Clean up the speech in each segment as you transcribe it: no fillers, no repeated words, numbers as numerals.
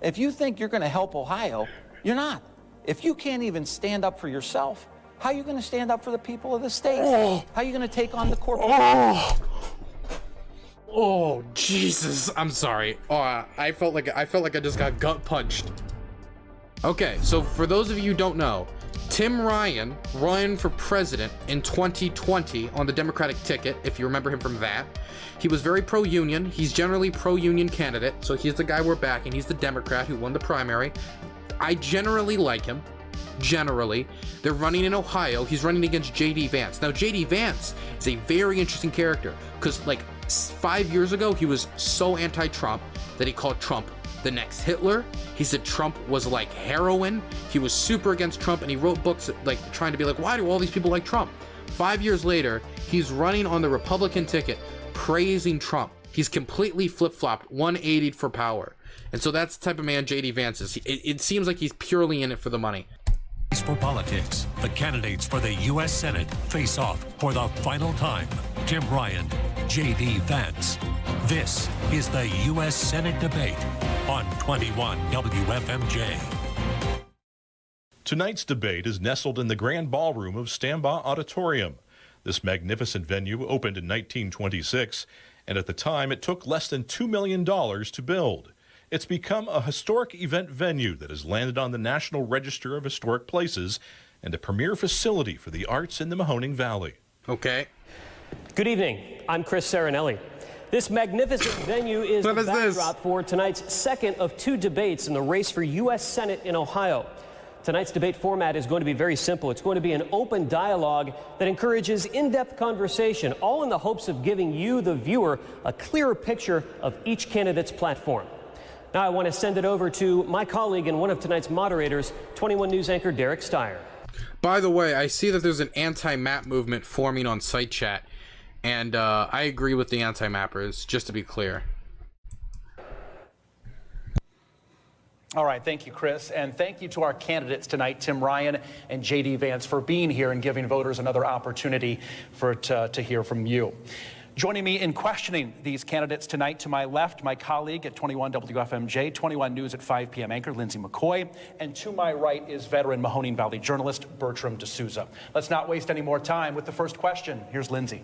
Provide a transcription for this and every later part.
If you think you're going to help Ohio, you're not. If you can't even stand up for yourself, how are you going to stand up for the people of the state? How are you going to take on the corporate? Oh, Jesus. I'm sorry. Oh, I felt like I just got gut punched. Okay, so for those of you who don't know, Tim Ryan ran for president in 2020 on the Democratic ticket, if you remember him from that. He was very pro-union. He's generally pro-union candidate, so he's the guy we're backing. He's the Democrat who won the primary. I generally like him. Generally. They're running in Ohio. He's running against J.D. Vance. Now, J.D. Vance is a very interesting character because, like, 5 years ago, he was so anti-Trump that he called Trump the next Hitler. He said Trump was like heroin. He was super against Trump, and he wrote books like trying to be like, why do all these people like Trump? 5 years later, he's running on the Republican ticket praising Trump. He's completely flip-flopped, 180'd for power. And so that's the type of man J.D. Vance is. It seems like he's purely in it for the money. For politics, the candidates for the U.S. Senate face off for the final time. Tim Ryan, J.D. Vance. This is the U.S. Senate debate on 21 WFMJ. Tonight's debate is nestled in the Grand Ballroom of Stambaugh Auditorium. This magnificent venue opened in 1926, and at the time it took less than $2 million to build. It's become a historic event venue that has landed on the National Register of Historic Places and a premier facility for the arts in the Mahoning Valley. Okay. Good evening. I'm Chris Sarinelli. This magnificent venue is the backdrop for tonight's second of two debates in the race for U.S. Senate in Ohio. Tonight's debate format is going to be very simple. It's going to be an open dialogue that encourages in-depth conversation, all in the hopes of giving you, the viewer, a clearer picture of each candidate's platform. Now I want to send it over to my colleague and one of tonight's moderators, 21 News anchor Derek Steyer. By the way, I see that there's an anti-map movement forming on site chat, and I agree with the anti-mappers, just to be clear. All right, thank you, Chris, and thank you to our candidates tonight, Tim Ryan and J.D. Vance, for being here and giving voters another opportunity to hear from you. Joining me in questioning these candidates tonight, to my left, my colleague at 21 WFMJ, 21 News at 5 p.m. anchor Lindsay McCoy, and to my right is veteran Mahoning Valley journalist Bertram D'Souza. Let's not waste any more time with the first question. Here's Lindsay.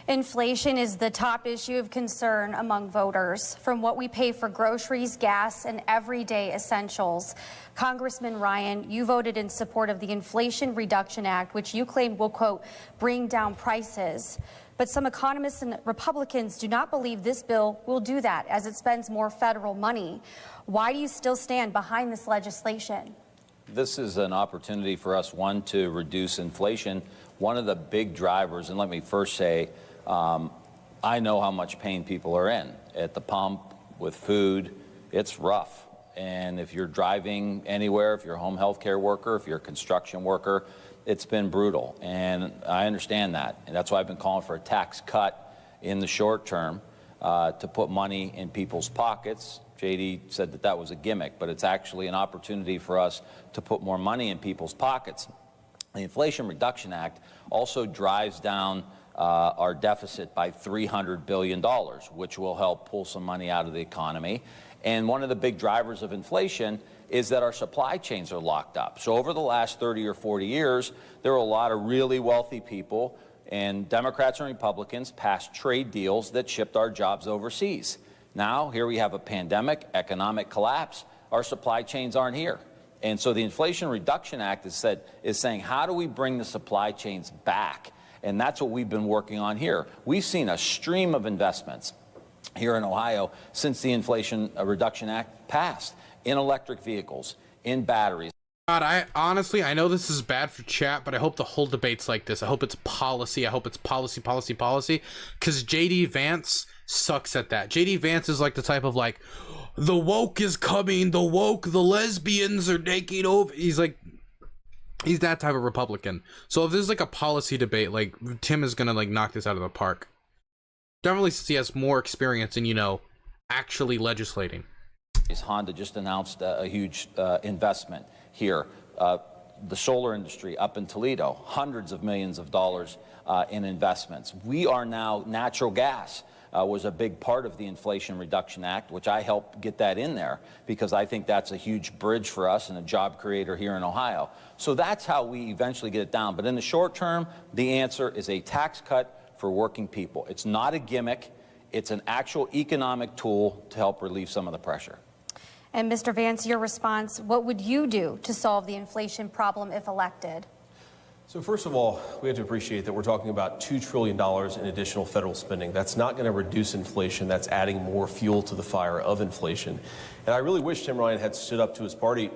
Inflation is the top issue of concern among voters. From what we pay for groceries, gas, and everyday essentials. Congressman Ryan, you voted in support of the Inflation Reduction Act, which you claim will, quote, bring down prices. But some economists and Republicans do not believe this bill will do that, as it spends more federal money. Why do you still stand behind this legislation? This is an opportunity for us, one, to reduce inflation. One of the big drivers, and let me first say, I know how much pain people are in at the pump with food. It's rough. And if you're driving anywhere, if you're a home health care worker, if you're a construction worker, it's been brutal. And I understand that. And that's why I've been calling for a tax cut in the short term to put money in people's pockets. JD said that that was a gimmick, but it's actually an opportunity for us to put more money in people's pockets. The Inflation Reduction Act also drives down our deficit by $300 billion, which will help pull some money out of the economy. And one of the big drivers of inflation is that our supply chains are locked up. So over the last 30 or 40 years, there were a lot of really wealthy people, and Democrats and Republicans passed trade deals that shipped our jobs overseas. Now, here we have a pandemic, economic collapse. Our supply chains aren't here. And so the Inflation Reduction Act is saying, how do we bring the supply chains back? And that's what we've been working on here. We've seen a stream of investments here in Ohio since the Inflation Reduction Act passed, in electric vehicles, in batteries. God, I know this is bad for chat, but I hope the whole debate's like this. I hope it's policy. I hope it's policy. Because J.D. Vance sucks at that. J.D. Vance is like the type of like, the woke is coming, the lesbians are taking over. He's that type of Republican. So if there's like a policy debate, like Tim is gonna like knock this out of the park. Definitely since he has more experience in, actually legislating. Honda just announced a huge investment here. the solar industry up in Toledo, hundreds of millions of dollars in investments. We are now, natural gas was a big part of the Inflation Reduction Act, which I helped get that in there because I think that's a huge bridge for us and a job creator here in Ohio. So that's how we eventually get it down. But in the short term, the answer is a tax cut for working people. It's not a gimmick. It's an actual economic tool to help relieve some of the pressure. And Mr. Vance, your response, what would you do to solve the inflation problem if elected? So first of all, we have to appreciate that we're talking about $2 trillion in additional federal spending. That's not going to reduce inflation. That's adding more fuel to the fire of inflation. And I really wish Tim Ryan had stood up to his party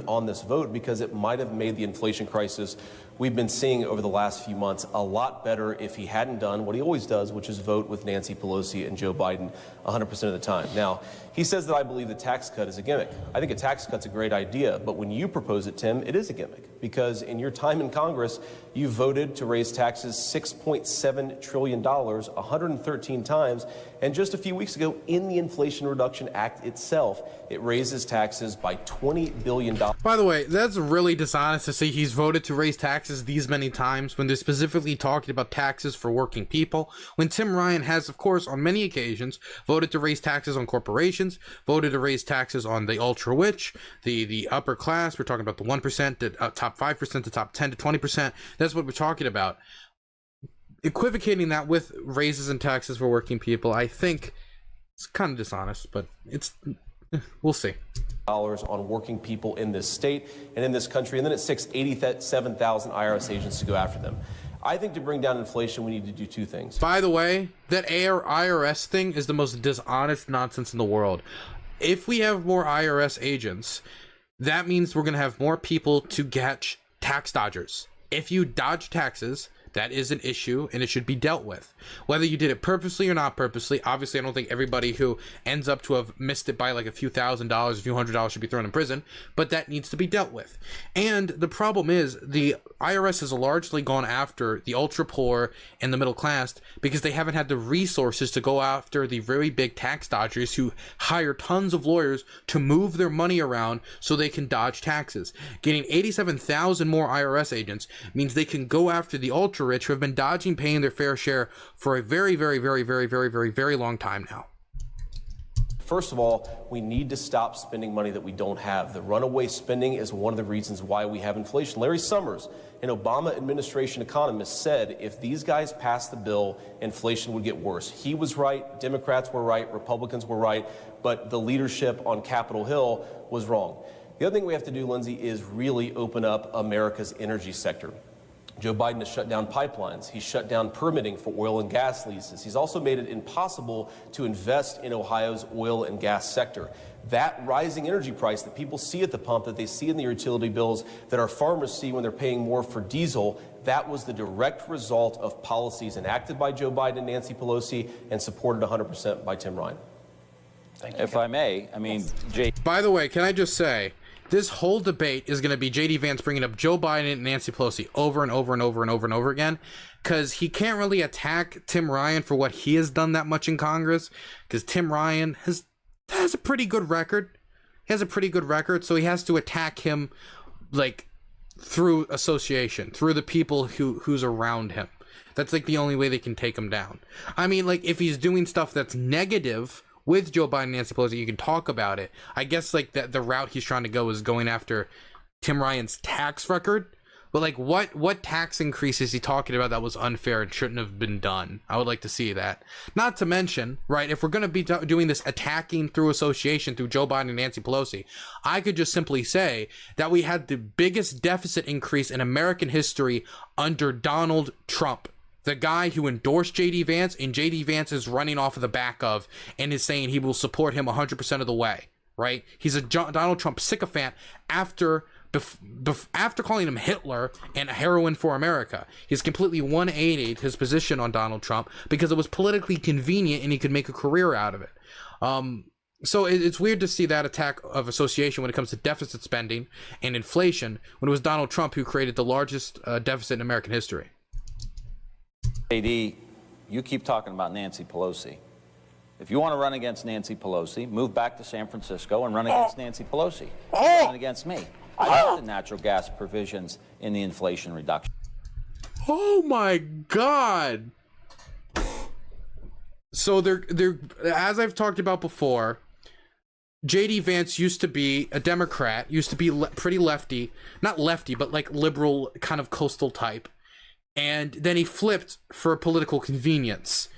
on this vote because it might have made the inflation crisis we've been seeing over the last few months a lot better if he hadn't done what he always does, which is vote with Nancy Pelosi and Joe Biden 100% of the time. Now, he says that I believe the tax cut is a gimmick. I think a tax cut's a great idea, but when you propose it, Tim, it is a gimmick because in your time in Congress, you voted to raise taxes $6.7 trillion, 113 times, and just a few weeks ago in the Inflation Reduction Act itself, it raises taxes by $20 billion. By the way, that's really dishonest to say he's voted to raise taxes these many times when they're specifically talking about taxes for working people, when Tim Ryan has, of course, on many occasions, voted to raise taxes on corporations, voted to raise taxes on the ultra-rich, the upper class. We're talking about the 1%, the top 5%, the top 10 to 20%. That's what we're talking about. Equivocating that with raises in taxes for working people, I think it's kind of dishonest, but we'll see. On working people in this state and in this country, and then it sticks 87,000 IRS agents to go after them. I think to bring down inflation, we need to do two things. By the way, that IRS thing is the most dishonest nonsense in the world. If we have more IRS agents, that means we're going to have more people to catch tax dodgers. If you dodge taxes, that is an issue and it should be dealt with. Whether you did it purposely or not purposely, obviously I don't think everybody who ends up to have missed it by like a few $1,000s, a few $100s should be thrown in prison, but that needs to be dealt with. And the problem is the IRS has largely gone after the ultra poor and the middle class because they haven't had the resources to go after the very big tax dodgers who hire tons of lawyers to move their money around so they can dodge taxes. Getting 87,000 more IRS agents means they can go after the ultra rich who have been dodging paying their fair share for a very, very, very, very, very, very, very long time now. First of all, we need to stop spending money that we don't have. The runaway spending is one of the reasons why we have inflation. Larry Summers, an Obama administration economist, said if these guys passed the bill, inflation would get worse. He was right, Democrats were right, Republicans were right, but the leadership on Capitol Hill was wrong. The other thing we have to do, Lindsay, is really open up America's energy sector. Joe Biden has shut down pipelines. He's shut down permitting for oil and gas leases. He's also made it impossible to invest in Ohio's oil and gas sector. That rising energy price that people see at the pump, that they see in the utility bills, that our farmers see when they're paying more for diesel, that was the direct result of policies enacted by Joe Biden and Nancy Pelosi and supported 100% by Tim Ryan. Thank you. If I may, I mean, Jay. By the way, can I just say, this whole debate is going to be J.D. Vance bringing up Joe Biden and Nancy Pelosi over and over and over and over and over again because he can't really attack Tim Ryan for what he has done that much in Congress because Tim Ryan has a pretty good record. He has a pretty good record, so he has to attack him like through association, through the people who's around him. That's like the only way they can take him down. I mean, like if he's doing stuff that's negative with Joe Biden and Nancy Pelosi, you can talk about it. I guess like the route he's trying to go is going after Tim Ryan's tax record. But like what tax increase is he talking about that was unfair and shouldn't have been done? I would like to see that. Not to mention, right, if we're going to be doing this attacking through association through Joe Biden and Nancy Pelosi, I could just simply say that we had the biggest deficit increase in American history under Donald Trump. The guy who endorsed J.D. Vance and J.D. Vance is running off of the back of and is saying he will support him 100% of the way, right? He's a Donald Trump sycophant after calling him Hitler and a heroin for America. He's completely 180'd his position on Donald Trump because it was politically convenient and he could make a career out of it. So it's weird to see that attack of association when it comes to deficit spending and inflation when it was Donald Trump who created the largest deficit in American history. JD, you keep talking about Nancy Pelosi. If you want to run against Nancy Pelosi, move back to San Francisco and run against Nancy Pelosi. Run against me. I like the natural gas provisions in the Inflation Reduction. Oh my God. So they're as I've talked about before, JD Vance used to be a Democrat, used to be pretty lefty, not lefty, but like liberal kind of coastal type. And then he flipped for political convenience.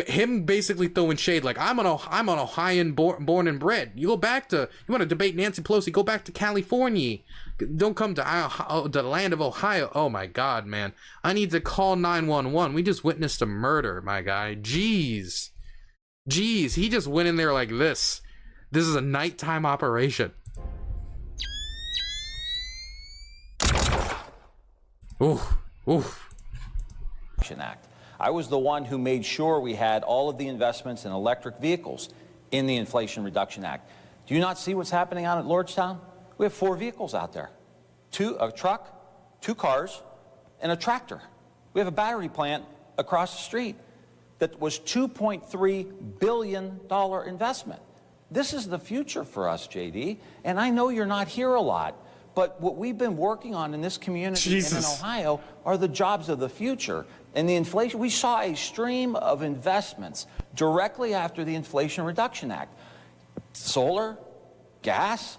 Him basically throwing shade like, I'm an Ohioan born and bred. You want to debate Nancy Pelosi, go back to California. Don't come to the land of Ohio. Oh my God, man. I need to call 911. We just witnessed a murder, my guy. Jeez, he just went in there like this. This is a nighttime operation. Oof. Act. I was the one who made sure we had all of the investments in electric vehicles in the Inflation Reduction Act. Do you not see what's happening out at Lordstown? We have 4 vehicles out there. A truck, 2 cars, and a tractor. We have a battery plant across the street that was $2.3 billion investment. This is the future for us, JD, and I know you're not here a lot, but what we've been working on in this community and in Ohio are the jobs of the future. And the inflation, we saw a stream of investments directly after the Inflation Reduction Act. Solar, gas,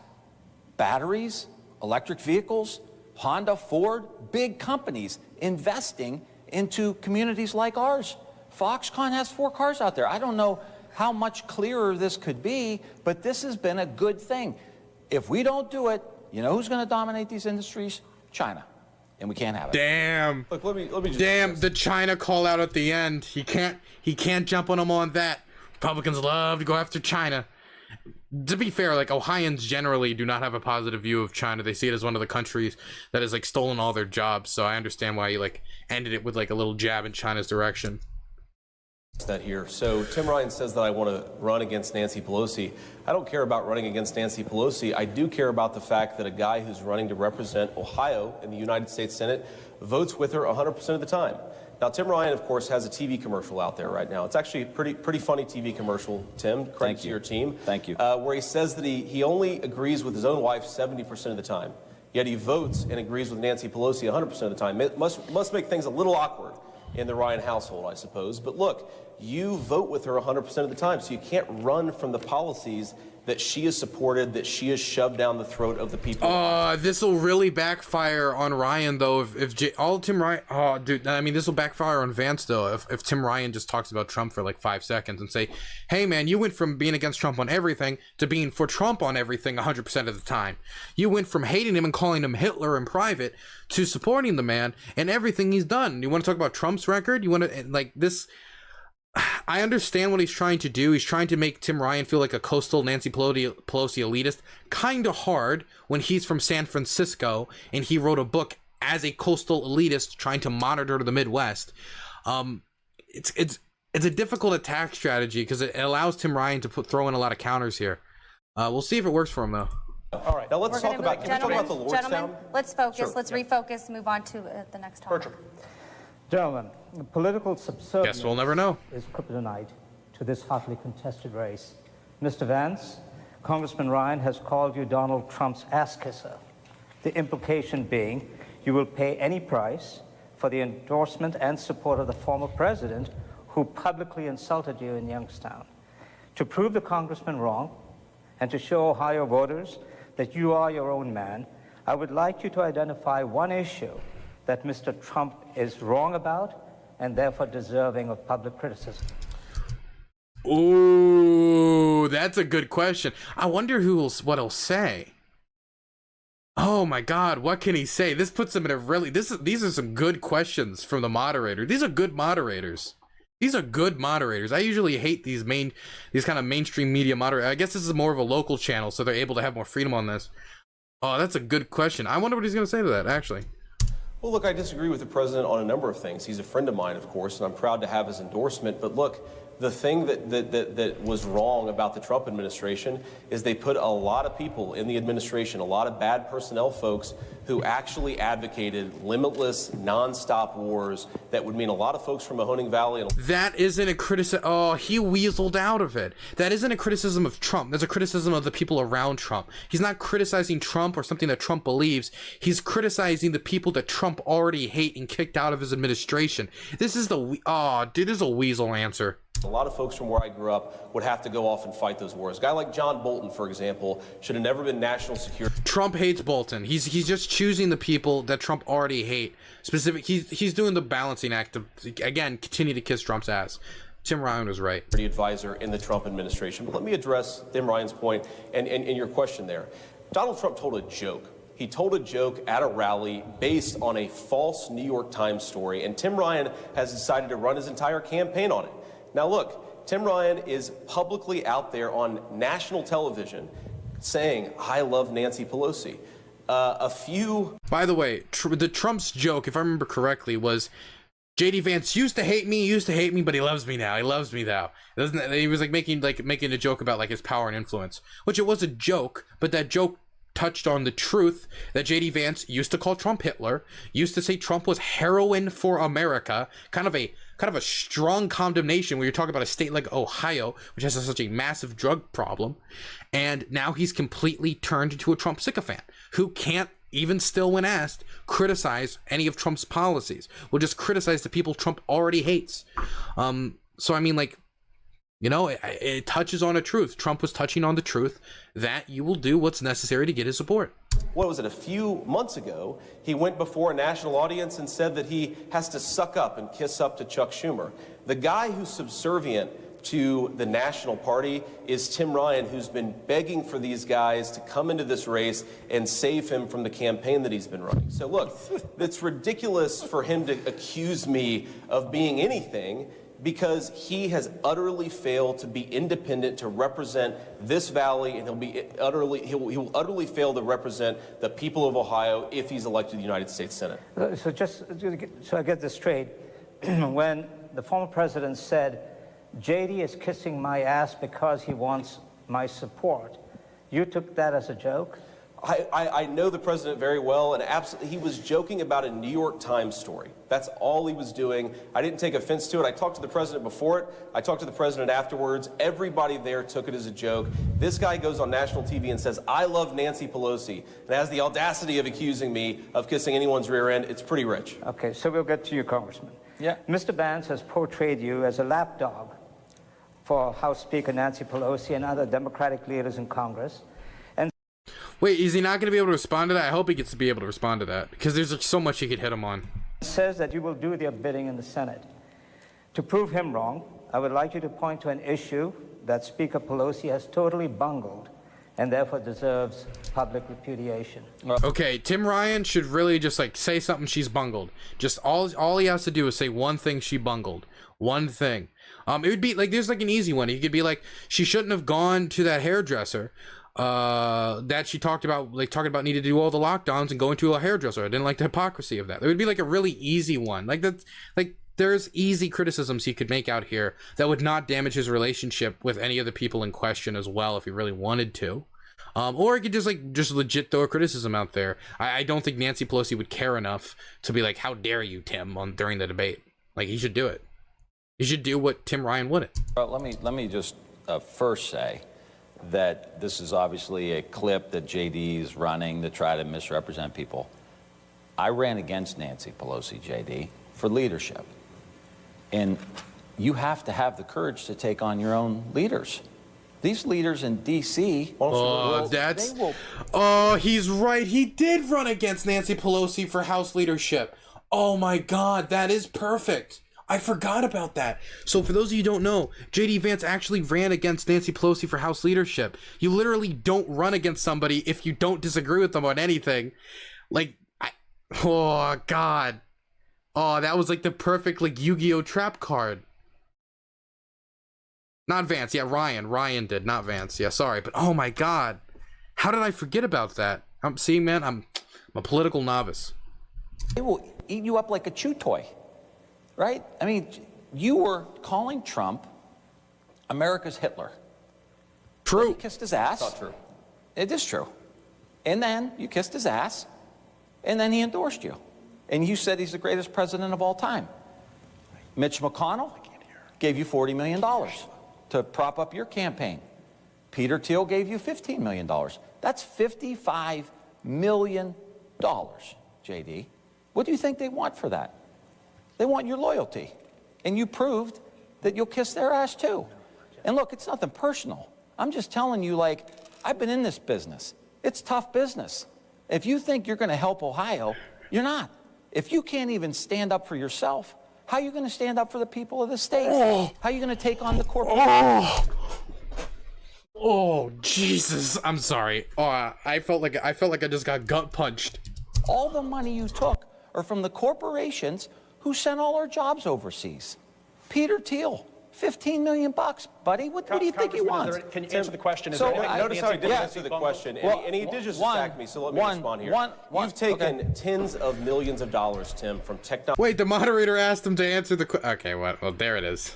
batteries, electric vehicles, Honda, Ford, big companies investing into communities like ours. Foxconn has 4 cars out there. I don't know how much clearer this could be, but this has been a good thing. If we don't do it, you know who's going to dominate these industries? China. And we can't have it. Damn. Look, let me just Damn, the China call out at the end. He can't jump on him on that. Republicans love to go after China. To be fair, like, Ohioans generally do not have a positive view of China. They see it as one of the countries that has like stolen all their jobs. So I understand why you like ended it with like a little jab in China's direction. That here. So Tim Ryan says that I want to run against Nancy Pelosi. I don't care about running against Nancy Pelosi. I do care about the fact that a guy who's running to represent Ohio in the United States Senate votes with her 100% of the time. Now, Tim Ryan, of course, has a TV commercial out there right now. It's actually a pretty funny TV commercial, Tim. Credit to your team. Thank you. Where he says that he only agrees with his own wife 70% of the time. Yet he votes and agrees with Nancy Pelosi 100% of the time. It must make things a little awkward in the Ryan household, I suppose. But look, you vote with her 100% of the time, so you can't run from the policies that she has supported, that she has shoved down the throat of the people. This will really backfire on Ryan, though. If Tim Ryan, dude, I mean, this will backfire on Vance, though. If Tim Ryan just talks about Trump for like 5 seconds and say, hey, man, you went from being against Trump on everything to being for Trump on everything 100% of the time. You went from hating him and calling him Hitler in private to supporting the man and everything he's done. You want to talk about Trump's record? You want to, like, this... I understand what he's trying to do. He's trying to make Tim Ryan feel like a coastal Nancy Pelosi elitist. Kind of hard when he's from San Francisco and he wrote a book as a coastal elitist trying to monitor the Midwest. It's a difficult attack strategy because it allows Tim Ryan to throw in a lot of counters here. We'll see if it works for him, though. All right, now let's talk about, can we talk about the Lordstown? Gentlemen, let's focus. Sure. Let's refocus, move on to the next topic. Gentlemen, political subservience Guess we'll never know. is kryptonite to this hotly contested race. Mr. Vance, Congressman Ryan has called you Donald Trump's ass kisser. The implication being you will pay any price for the endorsement and support of the former president who publicly insulted you in Youngstown. To prove the congressman wrong and to show Ohio voters that you are your own man, I would like you to identify one issue that Mr. Trump is wrong about and therefore deserving of public criticism. Ooh, that's a good question. I wonder what he'll say. Oh my God, what can he say? This puts him in a really... These are some good questions from the moderator. These are good moderators. I usually hate these kind of mainstream media moderators. I guess this is more of a local channel, so they're able to have more freedom on this. Oh, that's a good question. I wonder what he's going to say to that, actually. Well, look, I disagree with the president on a number of things. He's a friend of mine, of course, and I'm proud to have his endorsement. But look, the thing that was wrong about the Trump administration is they put a lot of people in the administration, a lot of bad personnel folks who actually advocated limitless, nonstop wars that would mean a lot of folks from Mahoning Valley. That isn't a criticism. Oh, he weaseled out of it. That isn't a criticism of Trump. That's a criticism of the people around Trump. He's not criticizing Trump or something that Trump believes. He's criticizing the people that Trump already hate and kicked out of his administration. This is the, oh, dude, this is a weasel answer. A lot of folks from where I grew up would have to go off and fight those wars. A guy like John Bolton, for example, should have never been national security. Trump hates Bolton. He's just choosing the people that Trump already hate. He's doing the balancing act to, again, continue to kiss Trump's ass. Tim Ryan was right. Advisor in the Trump administration. But let me address Tim Ryan's point and your question there. Donald Trump told a joke. He told a joke at a rally based on a false New York Times story, and Tim Ryan has decided to run his entire campaign on it. Now look, Tim Ryan is publicly out there on national television saying, I love Nancy Pelosi. By the way, the Trump's joke, if I remember correctly, was JD Vance used to hate me, but he loves me now. He loves me now. He was making a joke about his power and influence, which it was a joke, but that joke touched on the truth that JD Vance used to call Trump Hitler, used to say Trump was heroin for America, kind of a strong condemnation when you're talking about a state like Ohio, which has such a massive drug problem. And now he's completely turned into a Trump sycophant who can't, even still when asked, criticize any of Trump's policies. Will just criticize the people Trump already hates. So I mean, it touches on a truth. Trump was touching on the truth that you will do what's necessary to get his support. What was it, a few months ago, he went before a national audience and said that he has to suck up and kiss up to Chuck Schumer. The guy who's subservient to the national party is Tim Ryan, who's been begging for these guys to come into this race and save him from the campaign that he's been running. So look, it's ridiculous for him to accuse me of being anything, because he has utterly failed to be independent to represent this valley, and he will utterly fail to represent the people of Ohio if he's elected to the United States Senate. So I get this straight, when the former president said, JD is kissing my ass because he wants my support, you took that as a joke? I know the president very well, and absolutely, he was joking about a New York Times story. That's all he was doing. I didn't take offense to it. I talked to the president before it. I talked to the president afterwards. Everybody there took it as a joke. This guy goes on national TV and says, I love Nancy Pelosi, and has the audacity of accusing me of kissing anyone's rear end. It's pretty rich. Okay, so we'll get to you, Congressman. Yeah. Mr. Vance has portrayed you as a lapdog for House Speaker Nancy Pelosi and other Democratic leaders in Congress. Wait, is he not going to be able to respond to that? I hope he gets to be able to respond to that, because there's so much he could hit him on. Says that you will do their bidding in the Senate. To prove him wrong, I would like you to point to an issue that Speaker Pelosi has totally bungled and therefore deserves public repudiation. Okay, Tim Ryan should really just say something she's bungled. Just all he has to do is say one thing she bungled. One thing. It would be there's an easy one. He could be she shouldn't have gone to that hairdresser. That she talked about, talking about needed to do all the lockdowns and going to a hairdresser. I didn't like the hypocrisy of that. There would be a really easy one. There's easy criticisms he could make out here that would not damage his relationship with any of the people in question as well, if he really wanted to. Or he could just legit throw a criticism out there. I don't think Nancy Pelosi would care enough to be how dare you, Tim, during the debate. He should do it. He should do what Tim Ryan wouldn't. Well, let me just first say that this is obviously a clip that JD is running to try to misrepresent people. I ran against Nancy Pelosi, JD, for leadership. And you have to have the courage to take on your own leaders. These leaders in D.C. He's right. He did run against Nancy Pelosi for House leadership. Oh my God, that is perfect. I forgot about that. So for those of you who don't know, JD Vance actually ran against Nancy Pelosi for House leadership. You literally don't run against somebody if you don't disagree with them on anything. Oh God. Oh, that was the perfect Yu-Gi-Oh trap card. Not Vance, yeah, Ryan did, not Vance. Yeah, sorry, but oh my God. How did I forget about that? I'm a political novice. They will eat you up like a chew toy. Right? I mean, you were calling Trump America's Hitler. True. You kissed his ass. Not true. It is true. And then you kissed his ass. and then he endorsed you. And you said he's the greatest president of all time. Mitch McConnell gave you $40 million to prop up your campaign. Peter Thiel gave you $15 million. That's $55 million, JD. What do you think they want for that? They want your loyalty. And you proved that you'll kiss their ass too. And look, it's nothing personal. I'm just telling you, like, I've been in this business. It's tough business. If you think you're going to help Ohio, you're not. If you can't even stand up for yourself, how are you going to stand up for the people of the state? How are you going to take on the corporations? Oh, Jesus. I'm sorry. I felt like I just got gut punched. All the money you took are from the corporations who sent all our jobs overseas. Peter Thiel, $15 million, buddy. What do you think he wants? Can you answer the question? So notice how he didn't answer the question, and he did just attack me, so let me respond here. You've taken tens of millions of dollars, Tim, from technology. Wait, the moderator asked him to answer the question. Okay, well, there it is.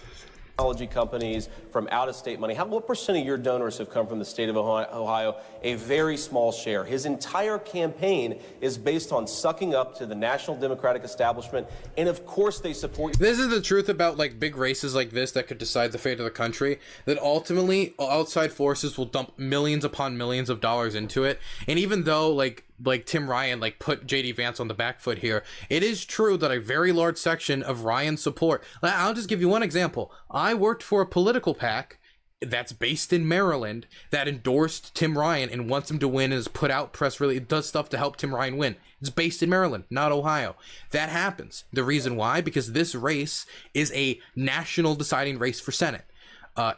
Technology companies, from out-of-state money. What percent of your donors have come from the state of Ohio? A very small share. His entire campaign is based on sucking up to the national Democratic establishment, and of course they support you. This is the truth about like big races like this that could decide the fate of the country, that ultimately outside forces will dump millions upon millions of dollars into it. And even though like Tim Ryan like put JD Vance on the back foot here, it is true that a very large section of Ryan's support, I'll just give you one example. I worked for a political PAC that's based in Maryland that endorsed Tim Ryan and wants him to win and has put out press release, does stuff to help Tim Ryan win. It's based in Maryland, not Ohio. That happens. The reason why? Because this race is a national deciding race for Senate.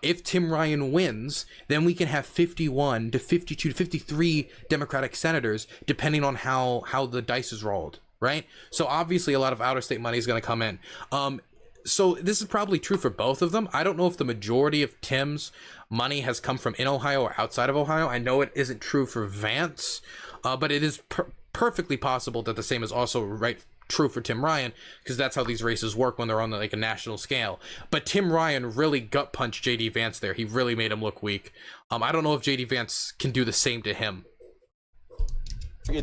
If Tim Ryan wins, then we can have 51 to 52 to 53 Democratic senators, depending on how the dice is rolled, right? So obviously a lot of out-of-state money is going to come in. So this is probably true for both of them. I don't know if the majority of Tim's money has come from in Ohio or outside of Ohio. I know it isn't true for Vance, but it is perfectly possible that the same is also true for Tim Ryan, because that's how these races work when they're on like a national scale. But Tim Ryan really gut punched JD Vance there. He really made him look weak. I don't know if JD Vance can do the same to him.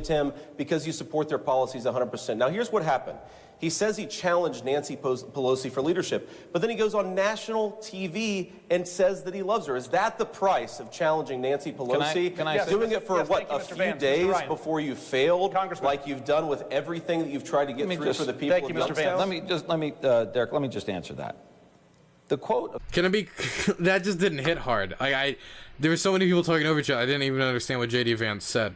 Tim, because you support their policies 100%. Now here's what happened. He says he challenged Nancy Pelosi for leadership, but then he goes on national TV and says that he loves her. Is that the price of challenging Nancy Pelosi? Can I doing it for what, a few days before you failed, like you've done with everything that you've tried to get through for the people of Youngstown? Derek, let me just answer that. The quote. Can I be? That just didn't hit hard. There were so many people talking over each other. I didn't even understand what JD Vance said.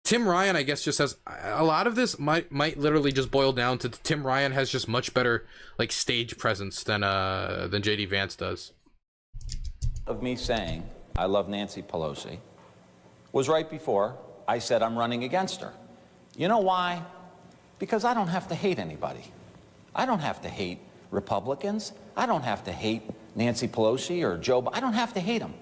Tim Ryan, I guess, just has a lot of this might literally just boil down to Tim Ryan has just much better like stage presence than JD Vance does. Of me saying I love Nancy Pelosi was right before I said I'm running against her. You know why? Because I don't have to hate anybody. I don't have to hate Republicans. I don't have to hate Nancy Pelosi or Joe Biden. I don't have to hate them.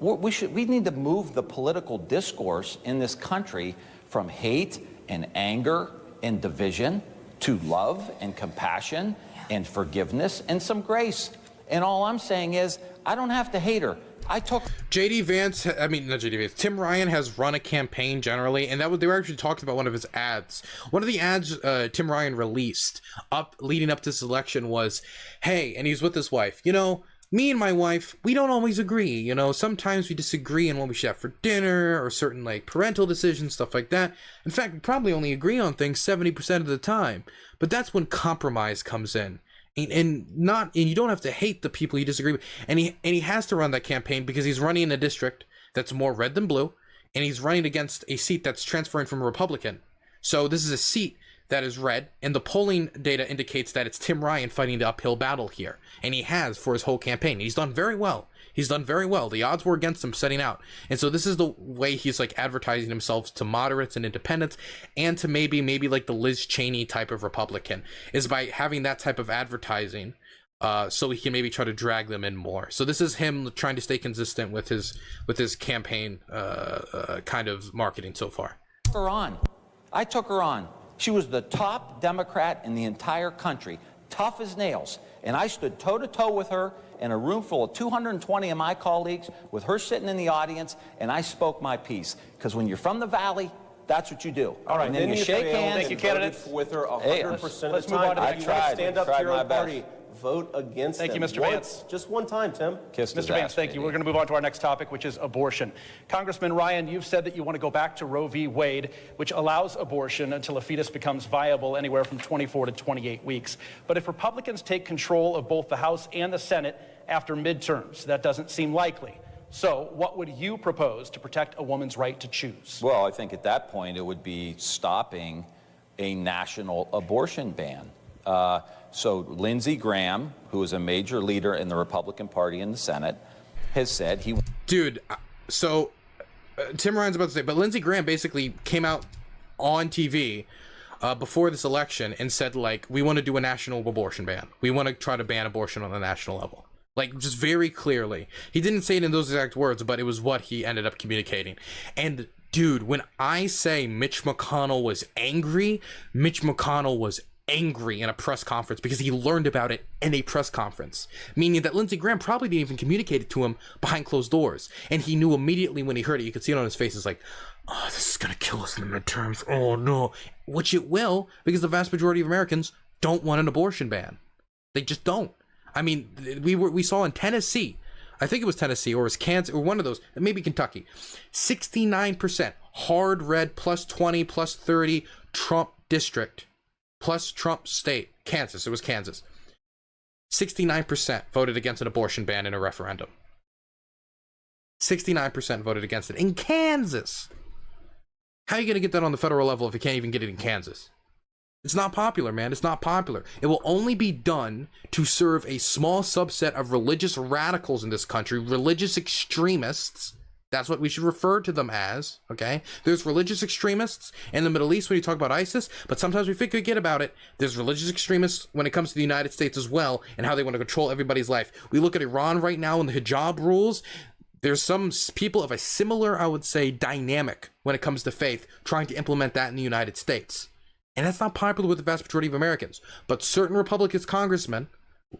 We need to move the political discourse in this country from hate and anger and division to love and compassion and forgiveness and some grace. And all I'm saying is, I don't have to hate her. JD Vance, not JD Vance, Tim Ryan has run a campaign generally, and they were actually talking about one of his ads. One of the ads Tim Ryan released leading up to this election was, hey, and he's with his wife, me and my wife, we don't always agree, sometimes we disagree on what we should have for dinner or certain like parental decisions, stuff like that. In fact, we probably only agree on things 70% of the time, but that's when compromise comes in. And you don't have to hate the people you disagree with. And he has to run that campaign because he's running in a district that's more red than blue, and he's running against a seat that's transferring from a Republican. So this is a seat that is red, and the polling data indicates that it's Tim Ryan fighting the uphill battle here, and he has for his whole campaign. He's done very well. The odds were against him setting out, and so this is the way he's like advertising himself to moderates and independents, and to maybe like the Liz Cheney type of Republican, is by having that type of advertising, so he can maybe try to drag them in more. So this is him trying to stay consistent with his campaign kind of marketing so far. I took her on. She was the top Democrat in the entire country, tough as nails. And I stood toe-to-toe with her in a room full of 220 of my colleagues, with her sitting in the audience, and I spoke my piece. Because when you're from the Valley, That's what you do. All right, and then you you shake failed. hands. Thank you, candidates. With her 100% Hey, of the let's move time. on to the If you want to stand up to tried your my own party, best. vote against Thank you, them. Mr. Once, Vance. just one time, Tim. Kissed his Mr. Vance, ass, thank you. JD. We're going to move on to our next topic, which is abortion. Congressman Ryan, you've said that you want to go back to Roe v. Wade, which allows abortion until a fetus becomes viable anywhere from 24 to 28 weeks. But if Republicans take control of both the House and the Senate after midterms, that doesn't seem likely. So what would you propose to protect a woman's right to choose? Well, I think at that point it would be stopping a national abortion ban. So Lindsey Graham, who is a major leader in the Republican Party in the Senate, has said he... Dude, so Tim Ryan's about to say, but Lindsey Graham basically came out on TV before this election and said, like, we want to do a national abortion ban. We want to try to ban abortion on a national level. Like, just very clearly. He didn't say it in those exact words, but it was what he ended up communicating. And, dude, when I say Mitch McConnell was angry, Mitch McConnell was angry in a press conference because he learned about it in a press conference, meaning that Lindsey Graham probably didn't even communicate it to him behind closed doors, and he knew immediately when he heard it. You could see it on his face. It's like, oh, this is gonna kill us in the midterms. Oh no, which it will, because the vast majority of Americans don't want an abortion ban. They just don't. I mean, we saw in Tennessee, I think it was Tennessee or it was Kansas or one of those, maybe Kentucky, 69% hard red plus 20 plus 30 Trump district plus Trump state, Kansas, it was Kansas. 69% voted against an abortion ban in a referendum. 69% voted against it in Kansas. How are you going to get that on the federal level if you can't even get it in Kansas? It's not popular, man. It's not popular. It will only be done to serve a small subset of religious radicals in this country, religious extremists. That's what we should refer to them as, okay? There's religious extremists in the Middle East when you talk about ISIS, but sometimes we forget about it. There's religious extremists when it comes to the United States as well and how they want to control everybody's life. We look at Iran right now and the hijab rules. There's some people of a similar, I would say, dynamic when it comes to faith trying to implement that in the United States. And that's not popular with the vast majority of Americans. But certain Republican congressmen,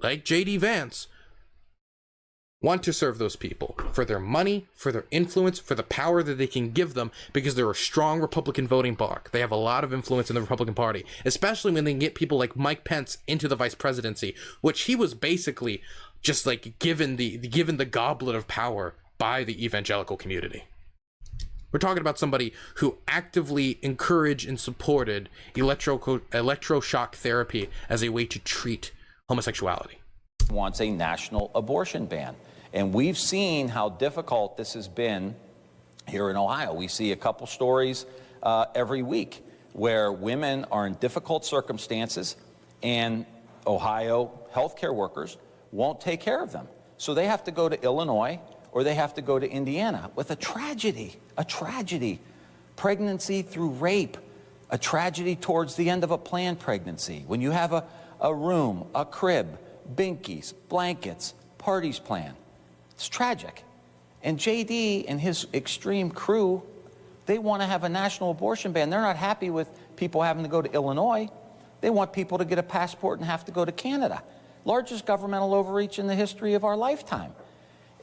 like J.D. Vance, want to serve those people for their money, for their influence, for the power that they can give them, because they're a strong Republican voting bloc. They have a lot of influence in the Republican Party, especially when they can get people like Mike Pence into the vice presidency, which he was basically just like given the goblet of power by the evangelical community. We're talking about somebody who actively encouraged and supported electroshock therapy as a way to treat homosexuality. Wants a national abortion ban. And we've seen how difficult this has been here in Ohio. We see a couple stories every week where women are in difficult circumstances and Ohio healthcare workers won't take care of them. So they have to go to Illinois or they have to go to Indiana with a tragedy. Pregnancy through rape, a tragedy towards the end of a planned pregnancy. When you have a room, a crib, binkies, blankets, parties planned. It's tragic. And JD and his extreme crew, they want to have a national abortion ban. They're not happy with people having to go to Illinois. They want people to get a passport and have to go to Canada. Largest governmental overreach in the history of our lifetime.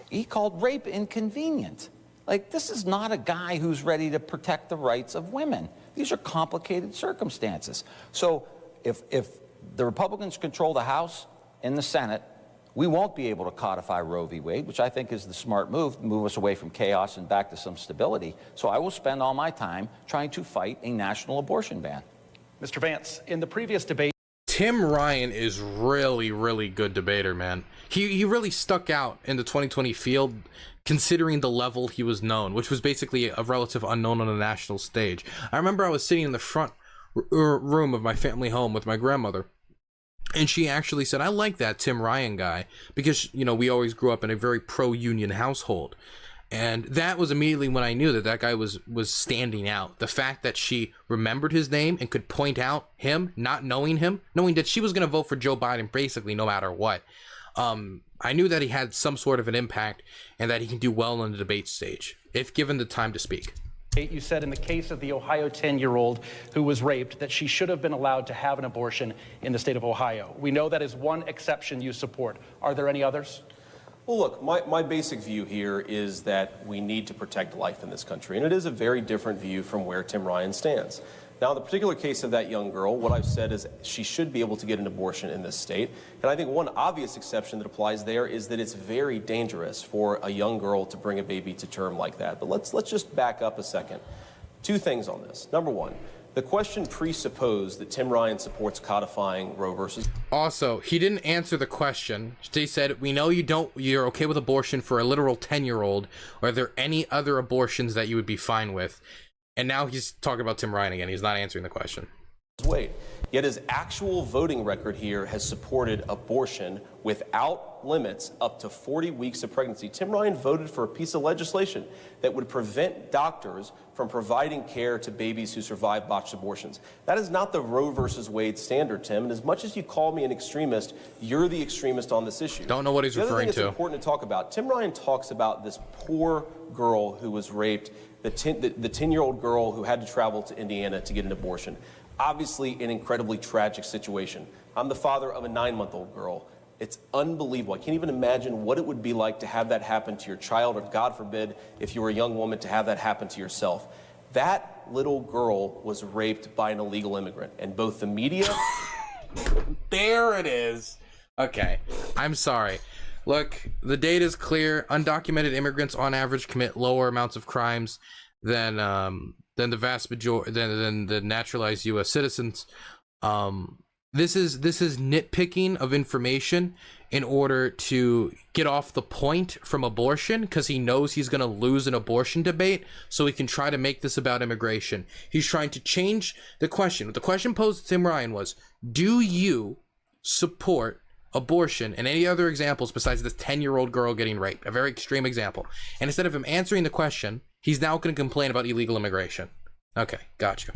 He called rape inconvenient. Like, this is not a guy who's ready to protect the rights of women. These are complicated circumstances. So if the Republicans control the House and the Senate, we won't be able to codify Roe v. Wade, which I think is the smart move us away from chaos and back to some stability. So I will spend all my time trying to fight a national abortion ban. Mr. Vance, in the previous debate, Tim Ryan is really, really good debater, man. He really stuck out in the 2020 field, considering the level he was known, which was basically a relative unknown on a national stage. I remember I was sitting in the front room of my family home with my grandmother, and she actually said, I like that Tim Ryan guy, because, you know, we always grew up in a very pro-union household. And that was immediately when I knew that that guy was standing out. The fact that she remembered his name and could point out him, not knowing him, knowing that she was going to vote for Joe Biden basically no matter what. I knew that he had some sort of an impact and that he can do well on the debate stage, if given the time to speak. You said in the case of the Ohio 10-year-old who was raped that she should have been allowed to have an abortion in the state of Ohio. We know that is one exception you support. Are there any others? Well, look, my basic view here is that we need to protect life in this country, and it is a very different view from where Tim Ryan stands. Now, in the particular case of that young girl, what I've said is she should be able to get an abortion in this state. And I think one obvious exception that applies there is that it's very dangerous for a young girl to bring a baby to term like that. But let's just back up a second. Two things on this. Number one, the question presupposed that Tim Ryan supports codifying Roe versus. Also, he didn't answer the question. They said, we know you're okay with abortion for a literal 10-year-old. Are there any other abortions that you would be fine with? And now he's talking about Tim Ryan again. He's not answering the question. Wait, yet his actual voting record here has supported abortion without limits up to 40 weeks of pregnancy. Tim Ryan voted for a piece of legislation that would prevent doctors from providing care to babies who survive botched abortions. That is not the Roe versus Wade standard, Tim. And as much as you call me an extremist, you're the extremist on this issue. Don't know what he's referring to. The other thing that's important to talk about, Tim Ryan talks about this poor girl who was raped, the 10-year-old girl who had to travel to Indiana to get an abortion. Obviously, an incredibly tragic situation. I'm the father of a 9-month-old girl. It's unbelievable. I can't even imagine what it would be like to have that happen to your child, or God forbid, if you were a young woman, to have that happen to yourself. That little girl was raped by an illegal immigrant, and both the media... There it is. Okay, I'm sorry. Look, the data is clear. Undocumented immigrants, on average, commit lower amounts of crimes than the vast majority, than the naturalized U.S. citizens. This is nitpicking of information in order to get off the point from abortion, because he knows he's going to lose an abortion debate, so he can try to make this about immigration. He's trying to change the question. The question posed to Tim Ryan was, do you support abortion and any other examples besides this 10-year-old girl getting raped? A very extreme example. And instead of him answering the question, he's now going to complain about illegal immigration. Okay, gotcha.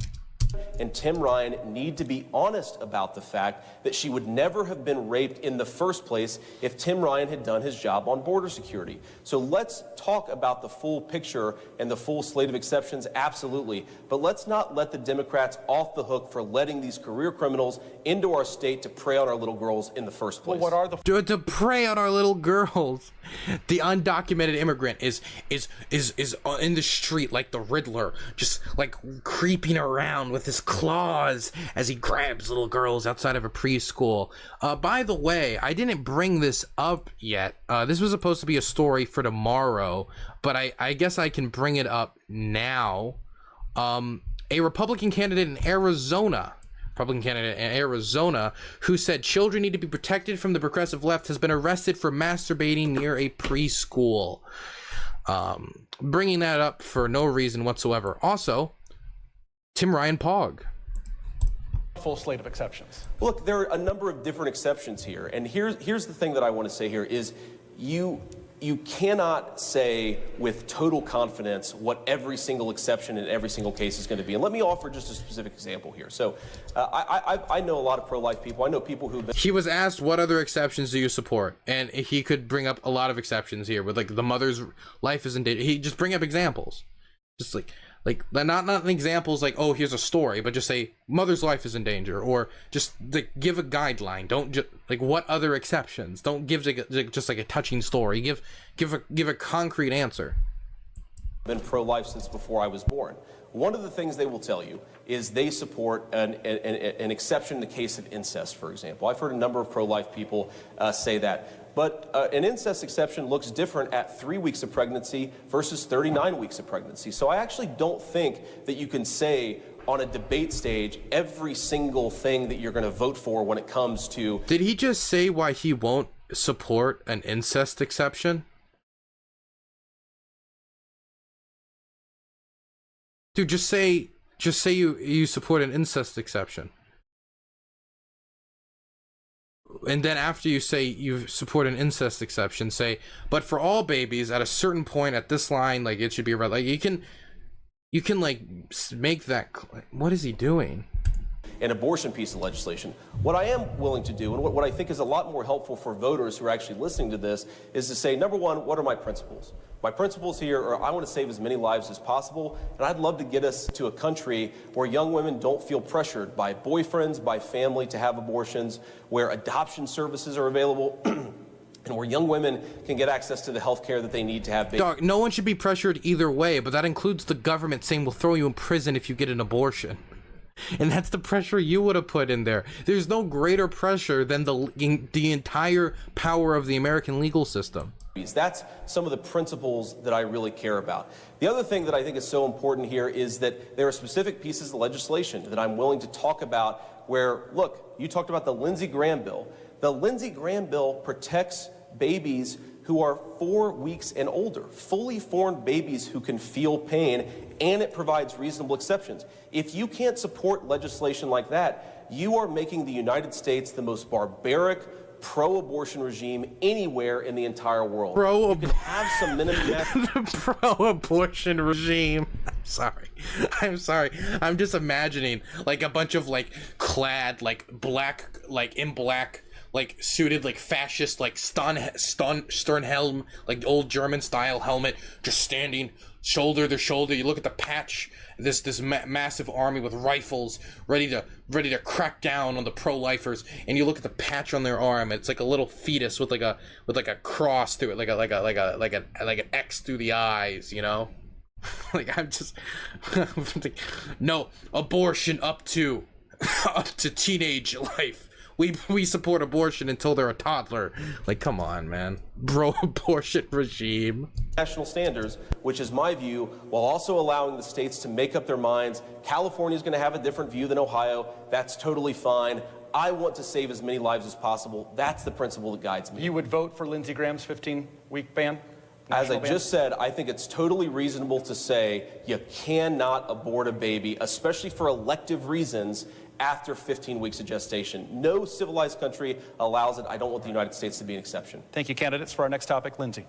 And Tim Ryan need to be honest about the fact that she would never have been raped in the first place if Tim Ryan had done his job on border security. So let's talk about the full picture and the full slate of exceptions, absolutely. But let's not let the Democrats off the hook for letting these career criminals into our state to prey on our little girls in the first place. Well, what are the... To prey on our little girls. The undocumented immigrant is in the street like the Riddler, just like creeping around with his claws as he grabs little girls outside of a preschool. By the way, I didn't bring this up yet. This was supposed to be a story for tomorrow, but I guess I can bring it up now. A Republican candidate in Arizona, who said children need to be protected from the progressive left, has been arrested for masturbating near a preschool. Bringing that up for no reason whatsoever. Also, Tim Ryan Pog. Full slate of exceptions. Look, there are a number of different exceptions here, and here's the thing that I want to say here is you cannot say with total confidence what every single exception in every single case is going to be. And let me offer just a specific example here. So I know a lot of pro-life people. I know people who've been... He was asked, what other exceptions do you support? And he could bring up a lot of exceptions here with, like, the mother's life is in danger. He just bring up examples. Just like not examples like, oh, here's a story, but just say mother's life is in danger, or just like give a guideline. Don't just like, what other exceptions? Don't give just like a touching story. Give a concrete answer. Been pro-life since before I was born. One of the things they will tell you is they support an exception in the case of incest, for example. I've heard a number of pro-life people say that. But an incest exception looks different at 3 weeks of pregnancy versus 39 weeks of pregnancy. So I actually don't think that you can say on a debate stage every single thing that you're going to vote for when it comes to... Did he just say why he won't support an incest exception? Dude, just say you support an incest exception. And then after you say you support an incest exception, say, but for all babies at a certain point at this line, like, it should be right. Like, you can like make that. What is he doing? An abortion piece of legislation. What I am willing to do, and what I think is a lot more helpful for voters who are actually listening to this, is to say, number one, what are my principles? My principles here are I want to save as many lives as possible, and I'd love to get us to a country where young women don't feel pressured by boyfriends, by family to have abortions, where adoption services are available. and where young women can get access to the health care that they need to have babies. Dog, no one should be pressured either way, but that includes the government saying we'll throw you in prison if you get an abortion. And that's the pressure you would have put in there. There's no greater pressure than the entire power of the American legal system. That's some of the principles that I really care about. The other thing that I think is so important here is that there are specific pieces of legislation that I'm willing to talk about where, look, you talked about the Lindsey Graham bill. The Lindsey Graham bill protects babies who are 4 weeks and older, fully formed babies who can feel pain, and it provides reasonable exceptions. If you can't support legislation like that, you are making the United States the most barbaric, pro-abortion regime anywhere in the entire world. You can have some minimum Pro-abortion regime. I'm sorry. I'm just imagining like a bunch of like clad, like black, like in black, like suited, like fascist, like Sternhelm, like old German style helmet, just standing shoulder to shoulder. You look at the patch, this massive army with rifles ready to crack down on the pro-lifers, and you look at the patch on their arm. It's like a little fetus with like a cross through it, like an X through the eyes, you know. Like I'm no abortion up to teenage life. We support abortion until they're a toddler. Like, come on, man. Pro-abortion regime. National standards, which is my view, while also allowing the states to make up their minds. California's going to have a different view than Ohio. That's totally fine. I want to save as many lives as possible. That's the principle that guides me. You would vote for Lindsey Graham's 15-week ban? As I just said, I think it's totally reasonable to say you cannot abort a baby, especially for elective reasons, after 15 weeks of gestation. No civilized country allows it. I don't want the United States to be an exception. Thank you, candidates. For our next topic, Lindsey.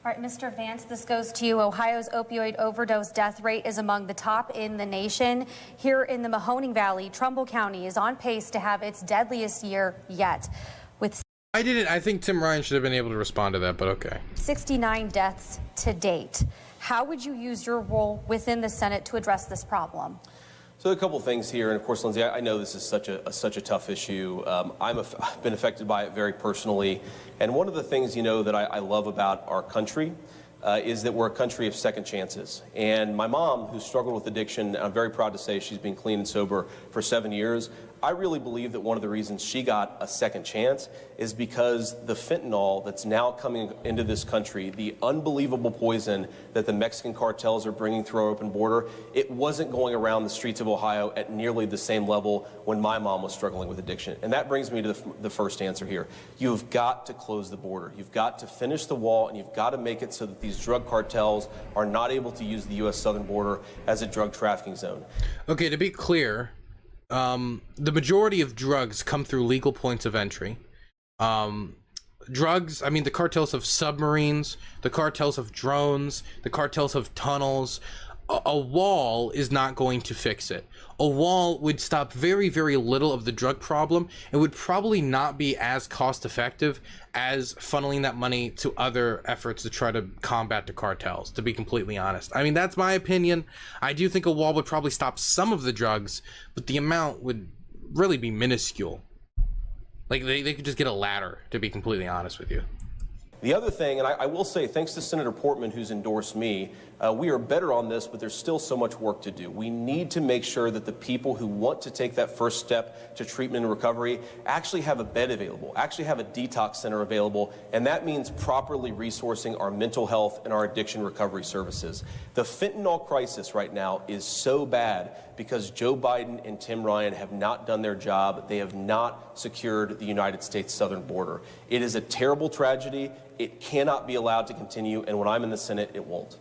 All right, Mr. Vance, this goes to you. Ohio's opioid overdose death rate is among the top in the nation. Here in the Mahoning Valley, Trumbull County is on pace to have its deadliest year yet, with I think Tim Ryan should have been able to respond to that, but okay. 69 deaths to date. How would you use your role within the Senate to address this problem? So a couple things here, and of course, Lindsey, I know this is such a tough issue. I've been affected by it very personally, and one of the things, you know, that I love about our country is that we're a country of second chances. And my mom, who struggled with addiction, I'm very proud to say she's been clean and sober for 7 years. I really believe that one of the reasons she got a second chance is because the fentanyl that's now coming into this country, the unbelievable poison that the Mexican cartels are bringing through our open border, it wasn't going around the streets of Ohio at nearly the same level when my mom was struggling with addiction. And that brings me to the first answer here. You've got to close the border. You've got to finish the wall, and you've got to make it so that these drug cartels are not able to use the U.S. southern border as a drug trafficking zone. Okay, to be clear, the majority of drugs come through legal points of entry. Drugs, I mean, the cartels have submarines, the cartels have drones, the cartels have tunnels. A wall is not going to fix it. A wall would stop very, very little of the drug problem and would probably not be as cost effective as funneling that money to other efforts to try to combat the cartels, to be completely honest. I mean, that's my opinion. I do think a wall would probably stop some of the drugs, but the amount would really be minuscule. Like, they could just get a ladder, to be completely honest with you. The other thing, and I will say, thanks to Senator Portman, who's endorsed me, we are better on this, but there's still so much work to do. We need to make sure that the people who want to take that first step to treatment and recovery actually have a bed available, actually have a detox center available, and that means properly resourcing our mental health and our addiction recovery services. The fentanyl crisis right now is so bad because Joe Biden and Tim Ryan have not done their job. They have not secured the United States southern border. It is a terrible tragedy. It cannot be allowed to continue, and when I'm in the Senate, it won't.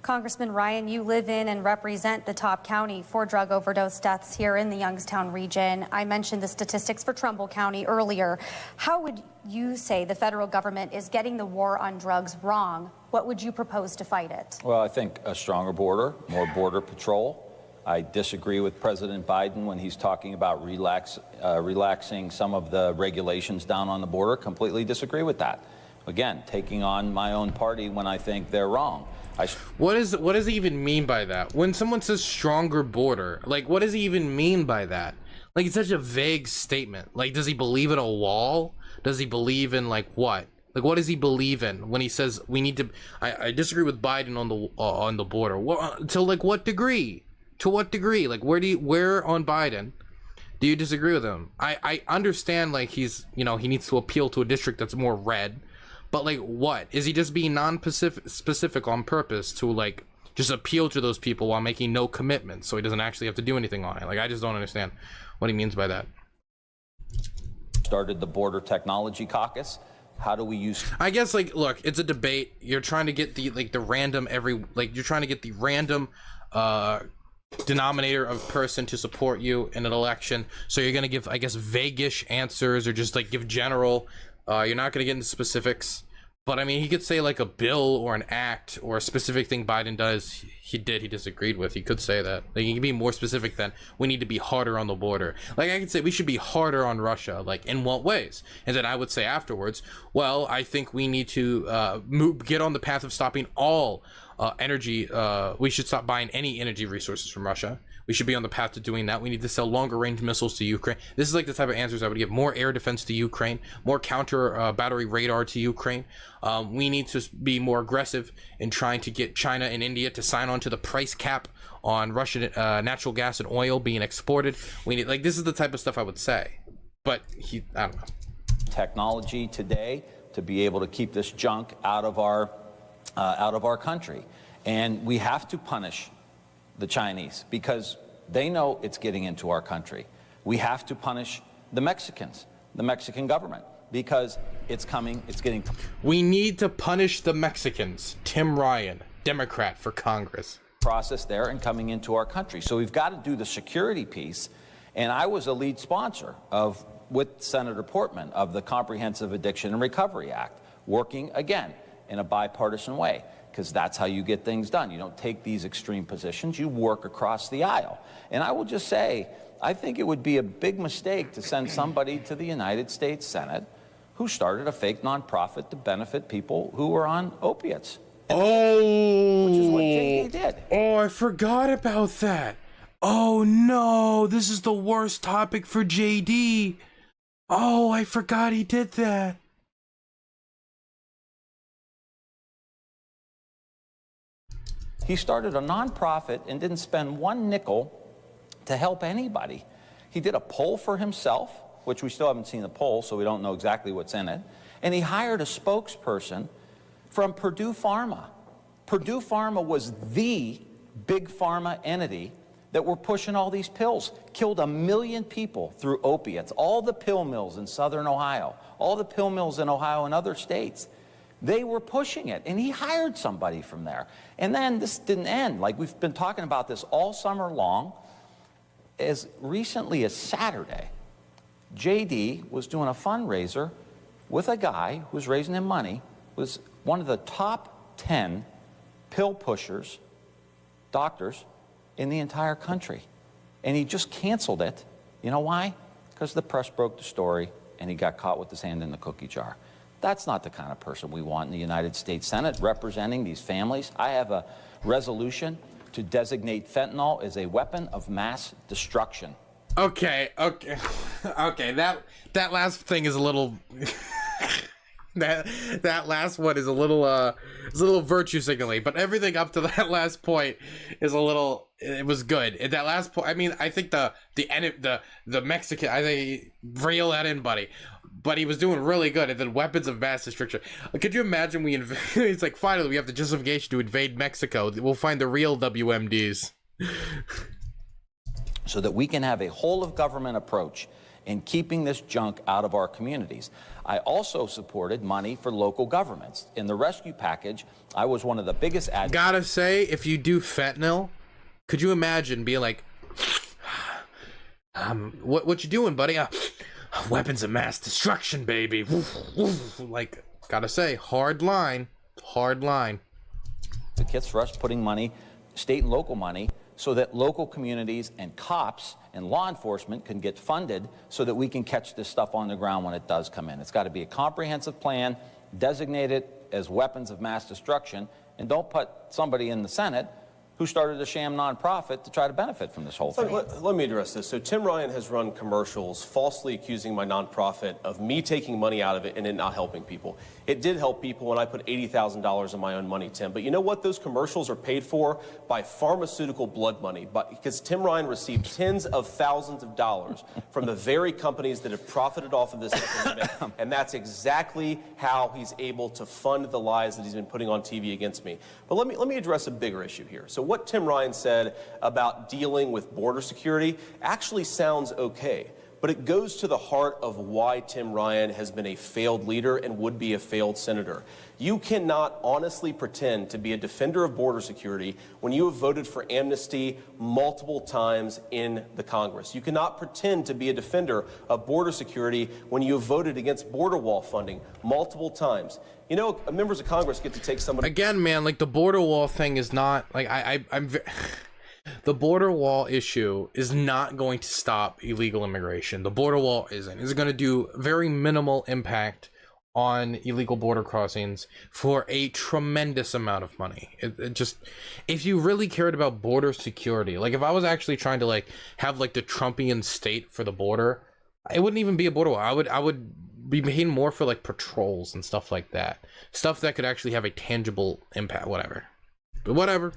Congressman Ryan, you live in and represent the top county for drug overdose deaths here in the Youngstown region. I mentioned the statistics for Trumbull County earlier. How would you say the federal government is getting the war on drugs wrong? What would you propose to fight it? Well, I think a stronger border, more border patrol. I disagree with President Biden when he's talking about relaxing some of the regulations down on the border. Completely disagree with that. Again, taking on my own party when I think they're wrong. What does he even mean by that? When someone says stronger border, like, what does he even mean by that? Like, it's such a vague statement. Like, does he believe in a wall? Does he believe in, like, what? Like, what does he believe in when he says we need to? I disagree with Biden on the border. To like what degree? To what degree? Like, where on Biden do you disagree with him? I understand, like, he's, you know, he needs to appeal to a district that's more red, but like, what is he just being specific on purpose to like just appeal to those people while making no commitments, so he doesn't actually have to do anything on it? Like, I just don't understand what he means by that. Started the Border Technology Caucus. How do we use? I guess, like, look, it's a debate. You're trying to get the random denominator of person to support you in an election. So you're gonna give, I guess, vaguish answers, or just like give general. You're not gonna get into specifics. But I mean, he could say like a bill or an act or a specific thing Biden does he disagreed with. He could say that. Like, he can be more specific than we need to be harder on the border. Like, I could say we should be harder on Russia. Like, in what ways? And then I would say afterwards, well, I think we need to get on the path of stopping all energy. We should stop buying any energy resources from Russia. We should be on the path to doing that. We need to sell longer range missiles to Ukraine. This is like the type of answers I would give. More air defense to Ukraine, more counter battery radar to Ukraine. We need to be more aggressive in trying to get China and India to sign on to the price cap on Russian natural gas and oil being exported. We need, like, this is the type of stuff I would say. But I don't know. Technology today to be able to keep this junk out of our country, and we have to punish the Chinese because they know it's getting into our country. We have to punish the Mexicans, the Mexican government, because it's coming, it's getting. We need to punish the Mexicans. Tim Ryan, Democrat for Congress. Process there and coming into our country. So we've got to do the security piece. And I was a lead sponsor with Senator Portman of the Comprehensive Addiction and Recovery Act, working again in a bipartisan way, because that's how you get things done. You don't take these extreme positions, you work across the aisle. And I will just say, I think it would be a big mistake to send somebody to the United States Senate who started a fake nonprofit to benefit people who were on opiates. Oh, which is what JD did. Oh, I forgot about that. Oh no, this is the worst topic for JD. Oh, I forgot he did that. He started a nonprofit and didn't spend one nickel to help anybody. He did a poll for himself, which we still haven't seen the poll, so we don't know exactly what's in it. And he hired a spokesperson from Purdue Pharma. Purdue Pharma was the big pharma entity that were pushing all these pills. Killed 1 million people through opiates. All the pill mills in southern Ohio, all the pill mills in Ohio and other states, they were pushing it, and he hired somebody from there. And then this didn't end. Like, we've been talking about this all summer long. As recently as Saturday, JD was doing a fundraiser with a guy who was raising him money, was one of the top 10 pill pushers, doctors, in the entire country. And he just canceled it. You know why? Because the press broke the story, and he got caught with his hand in the cookie jar. That's not the kind of person we want in the United States Senate representing these families. I have a resolution to designate fentanyl as a weapon of mass destruction. Okay. That last thing is a little. that last one is a little virtue signaling, but everything up to that last point is a little. It was good. At that last point, I mean, I think the Mexican, I think, reel that in, buddy. But he was doing really good. And then weapons of mass destruction. Could you imagine it's like, finally, we have the justification to invade Mexico. We'll find the real WMDs. So that we can have a whole of government approach in keeping this junk out of our communities. I also supported money for local governments. In the rescue package, I was one of the biggest advocates. Gotta say, if you do fentanyl, could you imagine being like, what you doing, buddy? Weapons of mass destruction, baby. Like, gotta say, hard line. The kits for us putting money, state and local money, so that local communities and cops and law enforcement can get funded so that we can catch this stuff on the ground when it does come in. It's got to be a comprehensive plan, designate it as weapons of mass destruction, and don't put somebody in the Senate who started a sham nonprofit to try to benefit from this whole thing. Let me address this. So Tim Ryan has run commercials falsely accusing my nonprofit of me taking money out of it and it not helping people. It did help people when I put $80,000 of my own money, Tim. But you know what? Those commercials are paid for by pharmaceutical blood money, because Tim Ryan received tens of thousands of dollars from the very companies that have profited off of this epidemic. And that's exactly how he's able to fund the lies that he's been putting on TV against me. But let me address a bigger issue here. So what Tim Ryan said about dealing with border security actually sounds okay, but it goes to the heart of why Tim Ryan has been a failed leader and would be a failed senator. You cannot honestly pretend to be a defender of border security when you have voted for amnesty multiple times in the Congress. You cannot pretend to be a defender of border security when you have voted against border wall funding multiple times. You know, members of Congress get to take somebody... Again, man, like the border wall thing is not, like, the border wall issue is not going to stop illegal immigration. The border wall isn't. It's going to do very minimal impact on illegal border crossings for a tremendous amount of money. It just, if you really cared about border security, like if I was actually trying to like have like the Trumpian state for the border, it wouldn't even be a border wall. I would be paying more for like patrols and stuff like that. Stuff that could actually have a tangible impact, whatever. But whatever.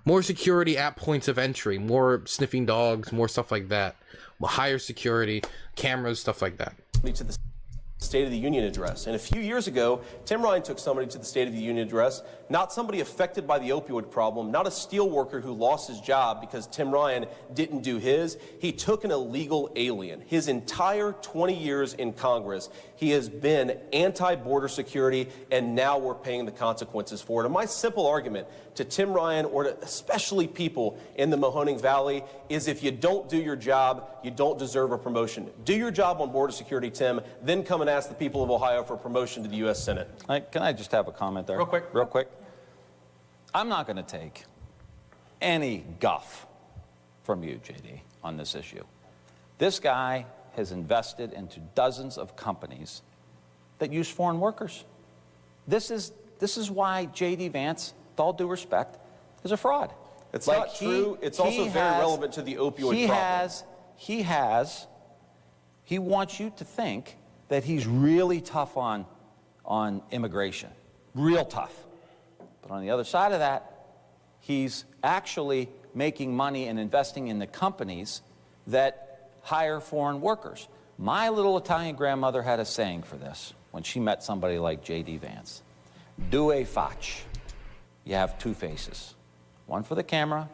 More security at points of entry, more sniffing dogs, more stuff like that. Higher security, cameras, stuff like that. To the State of the Union address. And a few years ago, Tim Ryan took somebody to the State of the Union address, not somebody affected by the opioid problem, not a steel worker who lost his job because Tim Ryan didn't do his. He took an illegal alien. His entire 20 years in Congress, he has been anti-border security, and now we're paying the consequences for it. And my simple argument to Tim Ryan, or to especially people in the Mahoning Valley, is if you don't do your job, you don't deserve a promotion. Do your job on border security, Tim, then come and ask the people of Ohio for promotion to the U.S. Senate. Can I just have a comment there? Real quick. I'm not going to take any guff from you, JD, on this issue. This guy has invested into dozens of companies that use foreign workers. This is why JD Vance, with all due respect, is a fraud. It's like not true. It's also very relevant to the opioid problem. He wants you to think that he's really tough on immigration, real tough. But on the other side of that, he's actually making money and investing in the companies that hire foreign workers. My little Italian grandmother had a saying for this when she met somebody like J.D. Vance. Due facce. You have two faces, one for the camera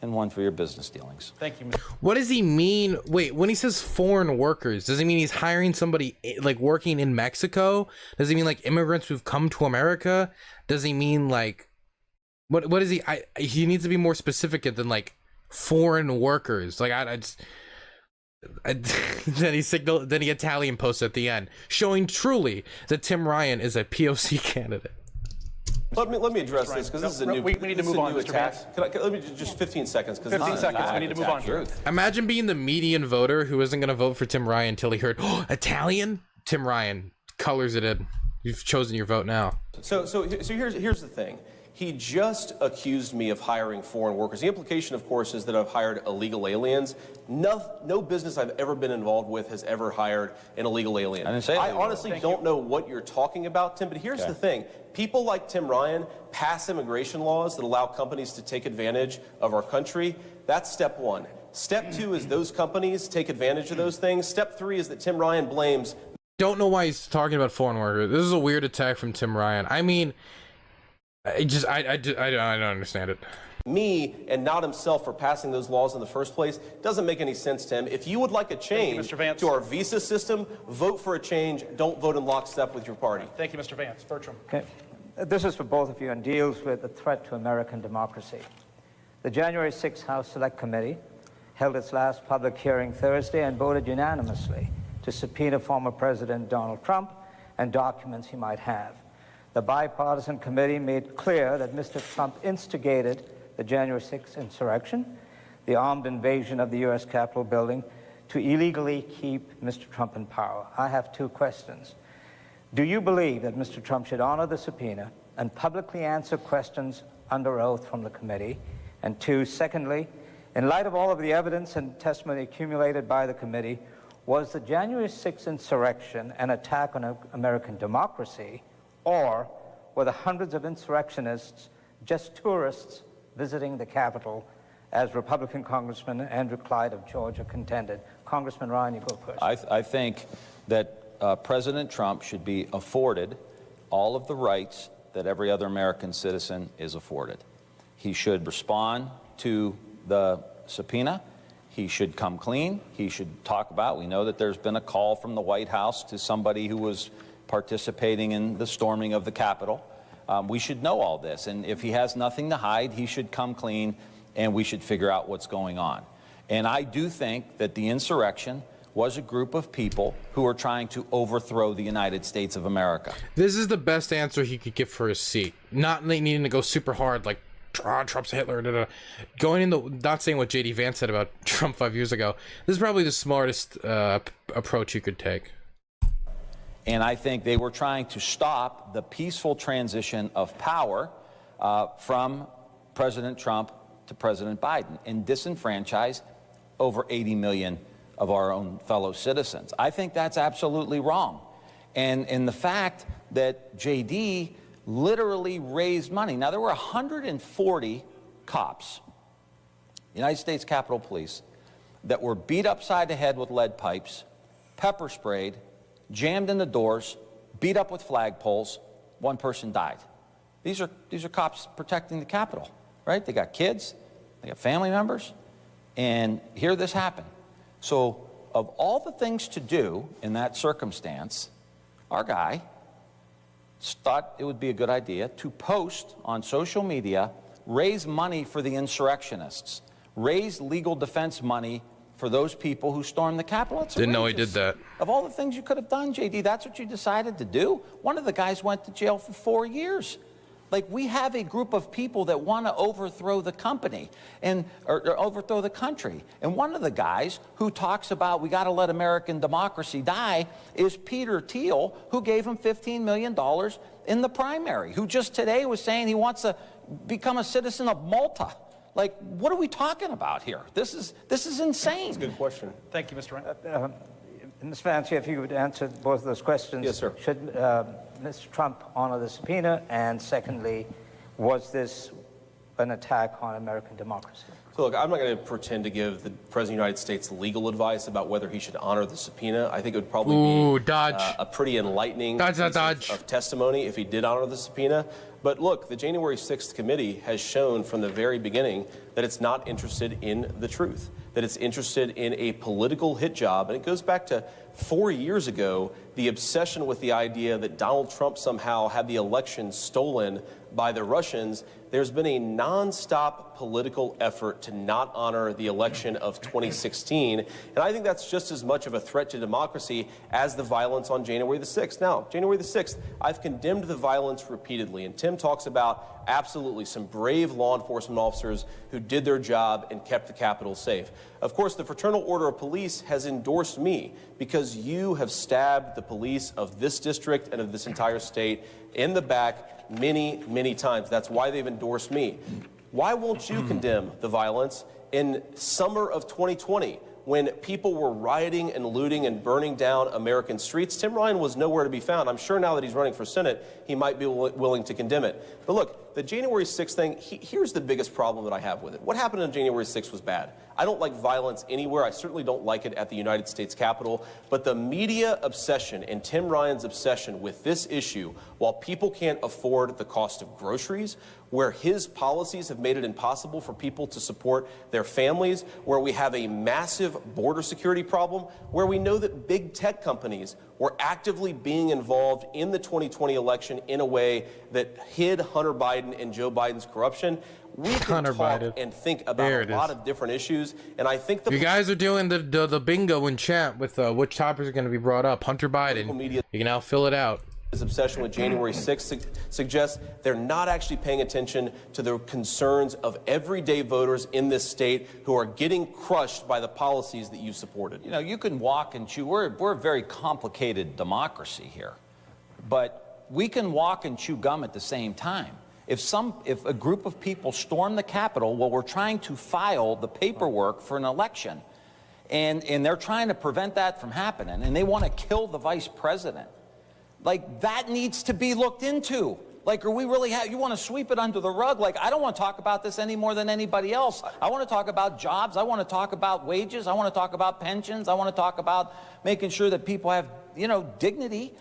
and one for your business dealings. Thank you. What does he mean? Wait, when he says foreign workers, does he mean he's hiring somebody like working in Mexico? Does he mean like immigrants who've come to America? Does he mean like what is he? He needs to be more specific than like foreign workers. Like then he Italian posts at the end, showing truly that Tim Ryan is a POC candidate. Let me address this, because this is a new. We need to move on, Mr. Vance. Let me just 15 seconds. 15 seconds. We need to move on. Truth. Imagine being the median voter who isn't going to vote for Tim Ryan until he heard, oh, Italian? Tim Ryan colors it in. You've chosen your vote now. So here's the thing. He just accused me of hiring foreign workers. The implication, of course, is that I've hired illegal aliens. No business I've ever been involved with has ever hired an illegal alien. I didn't say that. I honestly don't know what you're talking about, Tim, but here's the thing. People like Tim Ryan pass immigration laws that allow companies to take advantage of our country. That's step one. Step two is those companies take advantage of those things. Step three is that Tim Ryan blames... Don't know why he's talking about foreign workers. This is a weird attack from Tim Ryan. I mean... I don't understand it. Me and not himself for passing those laws in the first place doesn't make any sense, Tim. If you would like a change to our visa system, vote for a change. Don't vote in lockstep with your party. Thank you, Mr. Vance. Bertram. Okay. This is for both of you and deals with the threat to American democracy. The January 6th House Select Committee held its last public hearing Thursday and voted unanimously to subpoena former President Donald Trump and documents he might have. The bipartisan committee made clear that Mr. Trump instigated the January 6th insurrection, the armed invasion of the U.S. Capitol building, to illegally keep Mr. Trump in power. I have two questions. Do you believe that Mr. Trump should honor the subpoena and publicly answer questions under oath from the committee? And two, secondly, in light of all of the evidence and testimony accumulated by the committee, was the January 6th insurrection an attack on American democracy, or were the hundreds of insurrectionists just tourists visiting the Capitol, as Republican Congressman Andrew Clyde of Georgia contended? Congressman Ryan, you go first. I think that President Trump should be afforded all of the rights that every other American citizen is afforded. He should respond to the subpoena. He should come clean. He should talk about, we know that there's been a call from the White House to somebody who was participating in the storming of the Capitol. We should know all this, and if he has nothing to hide, he should come clean, and we should figure out what's going on. And I do think that the insurrection was a group of people who are trying to overthrow the United States of America. This is the best answer he could give for his seat. Not needing to go super hard like Trump's Hitler, going in the, not saying what JD Vance said about Trump 5 years ago. This is probably the smartest approach you could take. And I think they were trying to stop the peaceful transition of power from President Trump to President Biden and disenfranchise over 80 million of our own fellow citizens. I think that's absolutely wrong. And the fact that JD literally raised money. Now, there were 140 cops, United States Capitol Police, that were beat upside the head with lead pipes, pepper sprayed, jammed in the doors, beat up with flagpoles. One person died. These are cops protecting the Capitol, right? They got kids, they got family members, and here this happened. So of all the things to do in that circumstance, our guy thought it would be a good idea to post on social media, raise money for the insurrectionists, raise legal defense money for those people who stormed the Capitol. Didn't know he did that. Of all the things you could have done, JD, that's what you decided to do? One of the guys went to jail for 4 years. Like, we have a group of people that want to overthrow the company or overthrow the country. And one of the guys who talks about we got to let American democracy die is Peter Thiel, who gave him $15 million in the primary, who just today was saying he wants to become a citizen of Malta. Like, what are we talking about here? This is insane. That's a good question. Thank you, Mr. Ryan. Mr. Vance, if you would answer both of those questions. Yes, sir. Should Mr. Trump honor the subpoena? And secondly, was this an attack on American democracy? So look, I'm not going to pretend to give the President of the United States legal advice about whether he should honor the subpoena. I think it would probably be a pretty enlightening piece of testimony if he did honor the subpoena. But look, the January 6th committee has shown from the very beginning that it's not interested in the truth, that it's interested in a political hit job. And it goes back to 4 years ago, the obsession with the idea that Donald Trump somehow had the election stolen by the Russians. There's been a nonstop political effort to not honor the election of 2016. And I think that's just as much of a threat to democracy as the violence on January the 6th. Now, January the 6th, I've condemned the violence repeatedly. And Tim talks about absolutely some brave law enforcement officers who did their job and kept the Capitol safe. Of course, the Fraternal Order of Police has endorsed me because you have stabbed the police of this district and of this entire state in the back many, many times. That's why they've endorsed me. Why won't you condemn the violence in summer of 2020 when people were rioting and looting and burning down American streets? Tim Ryan was nowhere to be found. I'm sure now that he's running for Senate, he might be willing to condemn it. But look, the January 6th thing, here's the biggest problem that I have with it. What happened on January 6th was bad. I don't like violence anywhere. I certainly don't like it at the United States Capitol. But the media obsession and Tim Ryan's obsession with this issue, while people can't afford the cost of groceries, where his policies have made it impossible for people to support their families, where we have a massive border security problem, where we know that big tech companies were actively being involved in the 2020 election in a way that hid Hunter Biden and Joe Biden's corruption. We can talk and think about a lot of different issues, and I think you guys are doing the bingo in chat with which topics are going to be brought up. Hunter Biden, you can now fill it out. His obsession with January 6th suggests they're not actually paying attention to the concerns of everyday voters in this state who are getting crushed by the policies that you supported. You know, you can walk and chew. We're a very complicated democracy here, but we can walk and chew gum at the same time. If a group of people storm the Capitol while we're trying to file the paperwork for an election, and they're trying to prevent that from happening, and they want to kill the vice president, like, that needs to be looked into. Like, are we really, you want to sweep it under the rug? Like, I don't want to talk about this any more than anybody else. I want to talk about jobs. I want to talk about wages. I want to talk about pensions. I want to talk about making sure that people have, you know, dignity.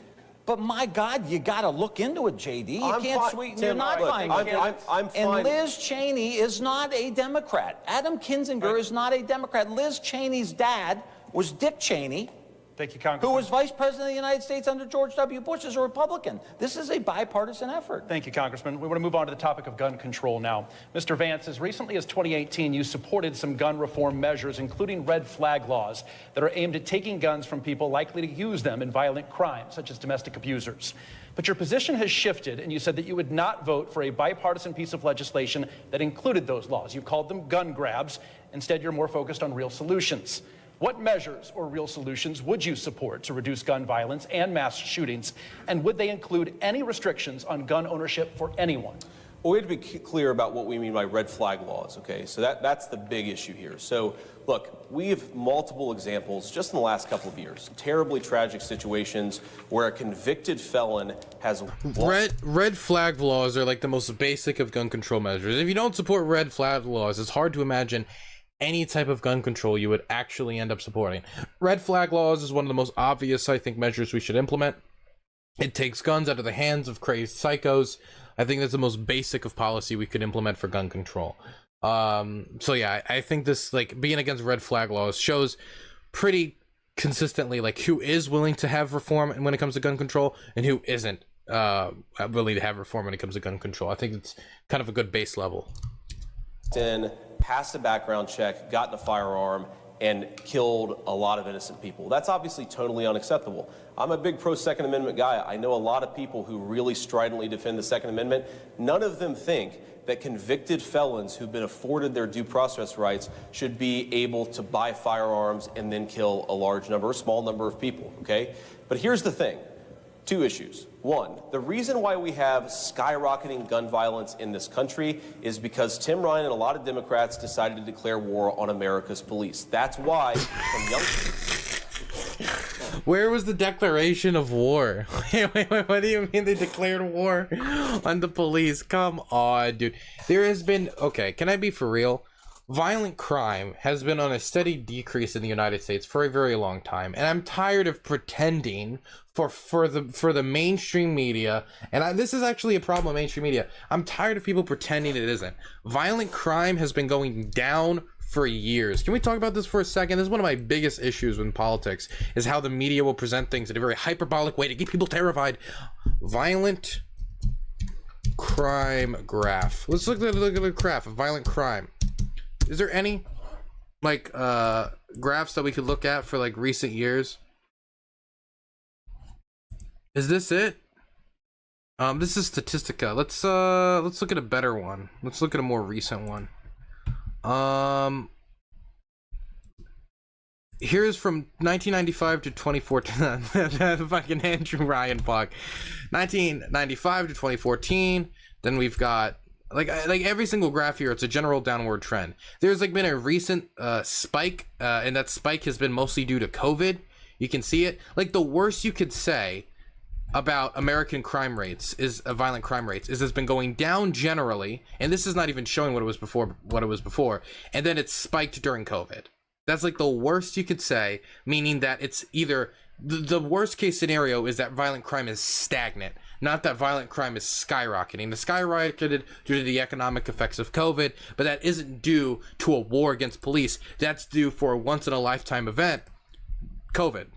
But my God, you got to look into it, JD. You can't sweep. You're not fine. I'm fine. And Liz Cheney is not a Democrat. Adam Kinzinger is not a Democrat. Liz Cheney's dad was Dick Cheney. Thank you, Congressman. Who was Vice President of the United States under George W. Bush as a Republican. This is a bipartisan effort. Thank you, Congressman. We want to move on to the topic of gun control now. Mr. Vance, as recently as 2018, you supported some gun reform measures, including red flag laws that are aimed at taking guns from people likely to use them in violent crimes, such as domestic abusers. But your position has shifted, and you said that you would not vote for a bipartisan piece of legislation that included those laws. You've called them gun grabs. Instead, you're more focused on real solutions. What measures or real solutions would you support to reduce gun violence and mass shootings? And would they include any restrictions on gun ownership for anyone? Well, we have to be clear about what we mean by red flag laws, okay? So that's the big issue here. So, look, we have multiple examples just in the last couple of years, terribly tragic situations where a convicted felon has... Red flag laws are like the most basic of gun control measures. If you don't support red flag laws, it's hard to imagine any type of gun control you would actually end up supporting. Red flag laws is one of the most obvious, I think, measures we should implement. It takes guns out of the hands of crazed psychos. I think that's the most basic of policy we could implement for gun control. So yeah, I think this, like, being against red flag laws shows pretty consistently, like, who is willing to have reform when it comes to gun control and who isn't willing to have reform when it comes to gun control. I think it's kind of a good base level. Passed a background check, got a firearm, and killed a lot of innocent people. That's obviously totally unacceptable. I'm a big pro-Second Amendment guy. I know a lot of people who really stridently defend the Second Amendment. None of them think that convicted felons who've been afforded their due process rights should be able to buy firearms and then kill a small number of people, okay? But here's the thing. Two issues. One, the reason why we have skyrocketing gun violence in this country is because Tim Ryan and a lot of Democrats decided to declare war on America's police. That's why from young... Where was the declaration of war? Wait, what do you mean they declared war on the police? Come on, dude. There has been... Okay, can I be for real? Violent crime has been on a steady decrease in the United States for a very long time, and I'm tired of pretending for the mainstream media, and this is actually a problem with mainstream media. I'm tired of people pretending it isn't. Violent crime has been going down for years. Can we talk about this for a second? This is one of my biggest issues in politics, is how the media will present things in a very hyperbolic way to get people terrified. Violent crime graph. Let's look at the graph of violent crime. Is there any, like, graphs that we could look at for, like, recent years? Is this it? This is Statistica. Let's look at a better one. Let's look at a more recent one. Here's from 1995 to 2014. Fucking Andrew Ryan blog. 1995 to 2014. Then we've got like every single graph here, it's a general downward trend. There's like been a recent spike, and that spike has been mostly due to COVID. You can see it. Like, the worst you could say about American crime rates is violent crime rates is it's been going down generally, and this is not even showing what it was before, and then it's spiked during COVID. That's like the worst you could say, meaning that it's either the worst case scenario is that violent crime is stagnant, not that violent crime is skyrocketing. The skyrocketed due to the economic effects of COVID, but that isn't due to a war against police. That's due for a once in a lifetime event, COVID.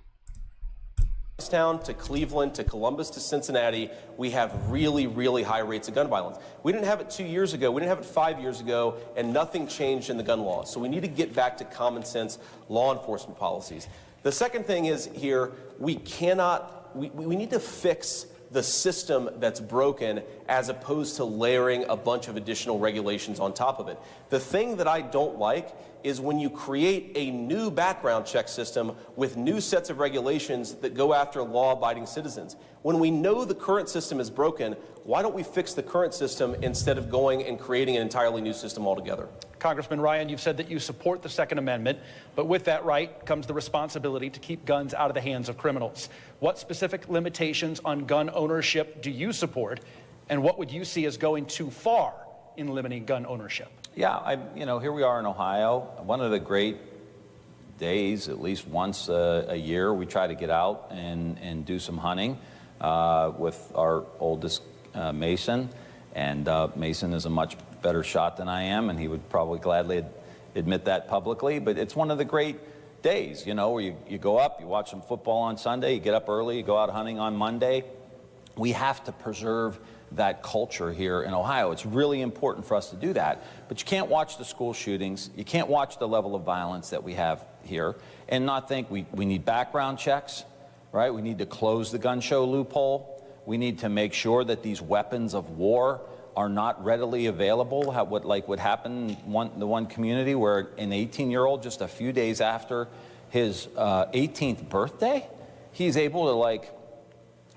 Town to Cleveland to Columbus to Cincinnati, we have really, really high rates of gun violence. We didn't have it 2 years ago, we didn't have it 5 years ago, and nothing changed in the gun laws. So we need to get back to common sense law enforcement policies. The second thing is here, we need to fix the system that's broken as opposed to layering a bunch of additional regulations on top of it. The thing that I don't like is when you create a new background check system with new sets of regulations that go after law-abiding citizens. When we know the current system is broken, why don't we fix the current system instead of going and creating an entirely new system altogether? Congressman Ryan, you've said that you support the Second Amendment, but with that right comes the responsibility to keep guns out of the hands of criminals. What specific limitations on gun ownership do you support, and what would you see as going too far in limiting gun ownership? Yeah, here we are in Ohio. One of the great days, at least once a year, we try to get out and do some hunting with our oldest Mason. And Mason is a much better shot than I am, and he would probably gladly admit that publicly. But it's one of the great days, where you go up, you watch some football on Sunday, you get up early, you go out hunting on Monday. We have to preserve that culture here in Ohio. It's really important for us to do that. But you can't watch the school shootings, you can't watch the level of violence that we have here and not think we need background checks, right? We need to close the gun show loophole. We need to make sure that these weapons of war are not readily available. Like what happened in the one community where an 18-year-old, just a few days after his 18th birthday, he's able to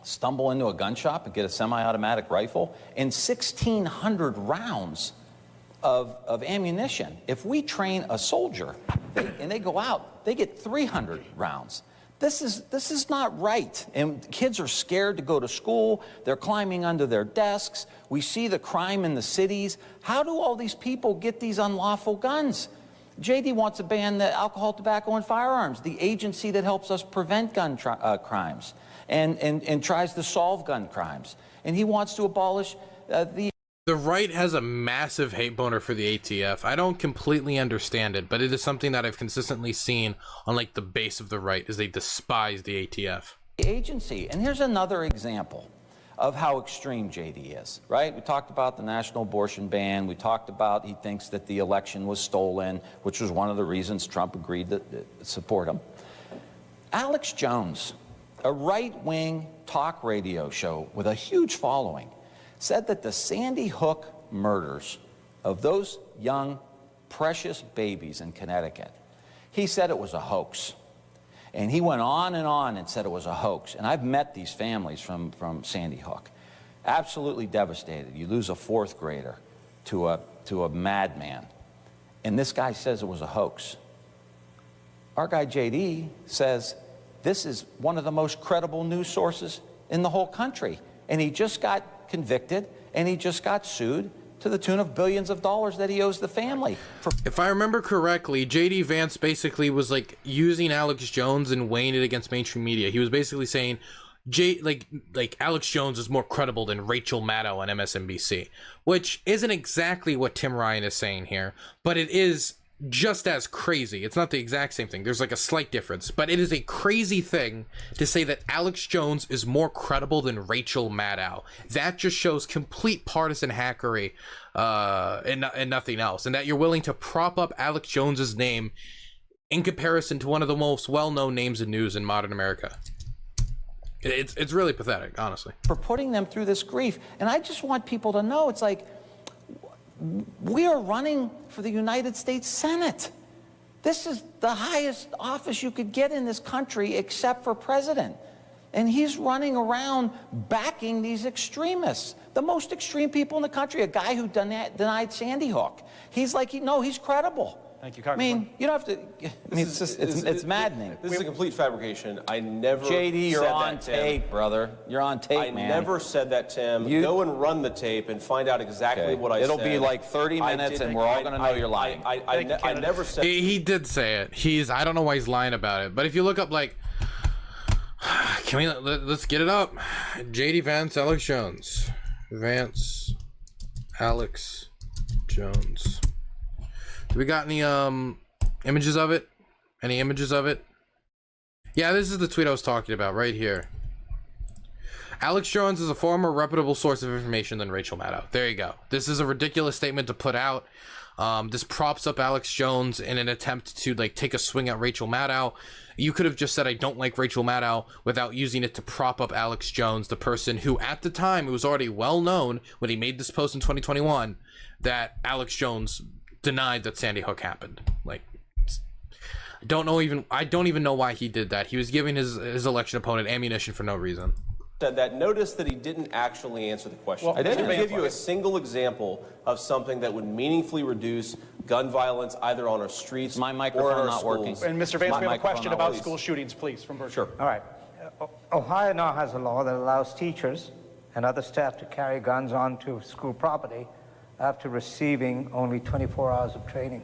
stumble into a gun shop and get a semi-automatic rifle and 1,600 rounds of ammunition. If we train a soldier and they go out, they get 300 rounds. This is not right. And kids are scared to go to school. They're climbing under their desks. We see the crime in the cities. How do all these people get these unlawful guns? JD wants to ban the alcohol, tobacco, and firearms, the agency that helps us prevent gun crimes and tries to solve gun crimes. And he wants to abolish The right has a massive hate boner for the ATF. I don't completely understand it, but it is something that I've consistently seen on the base of the right, is they despise the ATF. Agency. And here's another example of how extreme JD is, right? We talked about the national abortion ban. We talked about he thinks that the election was stolen, which was one of the reasons Trump agreed to support him. Alex Jones, a right-wing talk radio show with a huge following, said that the Sandy Hook murders of those young, precious babies in Connecticut, he said it was a hoax. And he went on and said it was a hoax. And I've met these families from Sandy Hook. Absolutely devastated. You lose a fourth grader to a madman. And this guy says it was a hoax. Our guy JD says this is one of the most credible news sources in the whole country. And he just got convicted and he just got sued to the tune of billions of dollars that he owes the family. If I remember correctly, JD Vance basically was using Alex Jones and weighing it against mainstream media. He was basically saying Alex Jones is more credible than Rachel Maddow on MSNBC, which isn't exactly what Tim Ryan is saying here, but it is just as crazy. It's not the exact same thing. There's a slight difference, but it is a crazy thing to say that Alex Jones is more credible than Rachel Maddow. That just shows complete partisan hackery and nothing else, and that you're willing to prop up Alex Jones's name in comparison to one of the most well-known names in news in modern America. It's really pathetic, honestly. For putting them through this grief. And I just want people to know, it's we are running for the United States Senate. This is the highest office you could get in this country except for president. And he's running around backing these extremists, the most extreme people in the country, a guy who denied Sandy Hook. He's he's credible. Thank you, Congressman. I mean, you don't have to, it's maddening. This is a complete fabrication. I never JD, you're said on that, Tim. tape, brother. You're on tape, man. I never said that, Tim. Go and run the tape and find out exactly what I said. It'll be 30 minutes and we're all going to know you're lying. I never said... He did say it. I don't know why he's lying about it, but if you look up let's get it up. JD Vance, Alex Jones. Vance, Alex Jones. Do we got any images of it? Any images of it? Yeah, this is the tweet I was talking about right here. Alex Jones is a far more reputable source of information than Rachel Maddow. There you go. This is a ridiculous statement to put out. This props up Alex Jones in an attempt to like take a swing at Rachel Maddow. You could have just said, I don't like Rachel Maddow, without using it to prop up Alex Jones, the person who at the time, it was already well known when he made this post in 2021 that Alex Jones denied that Sandy Hook happened. Like, I don't even know why he did that. He was giving his election opponent ammunition for no reason. That notice that he didn't actually answer the question. Well, I didn't give you a single example of something that would meaningfully reduce gun violence either on our streets My or microphone in our not schools. working. And Mr. Vance, we have a question about please. school shootings, please, from Bertram. Sure. All right. Ohio now has a law that allows teachers and other staff to carry guns onto school property after receiving only 24 hours of training.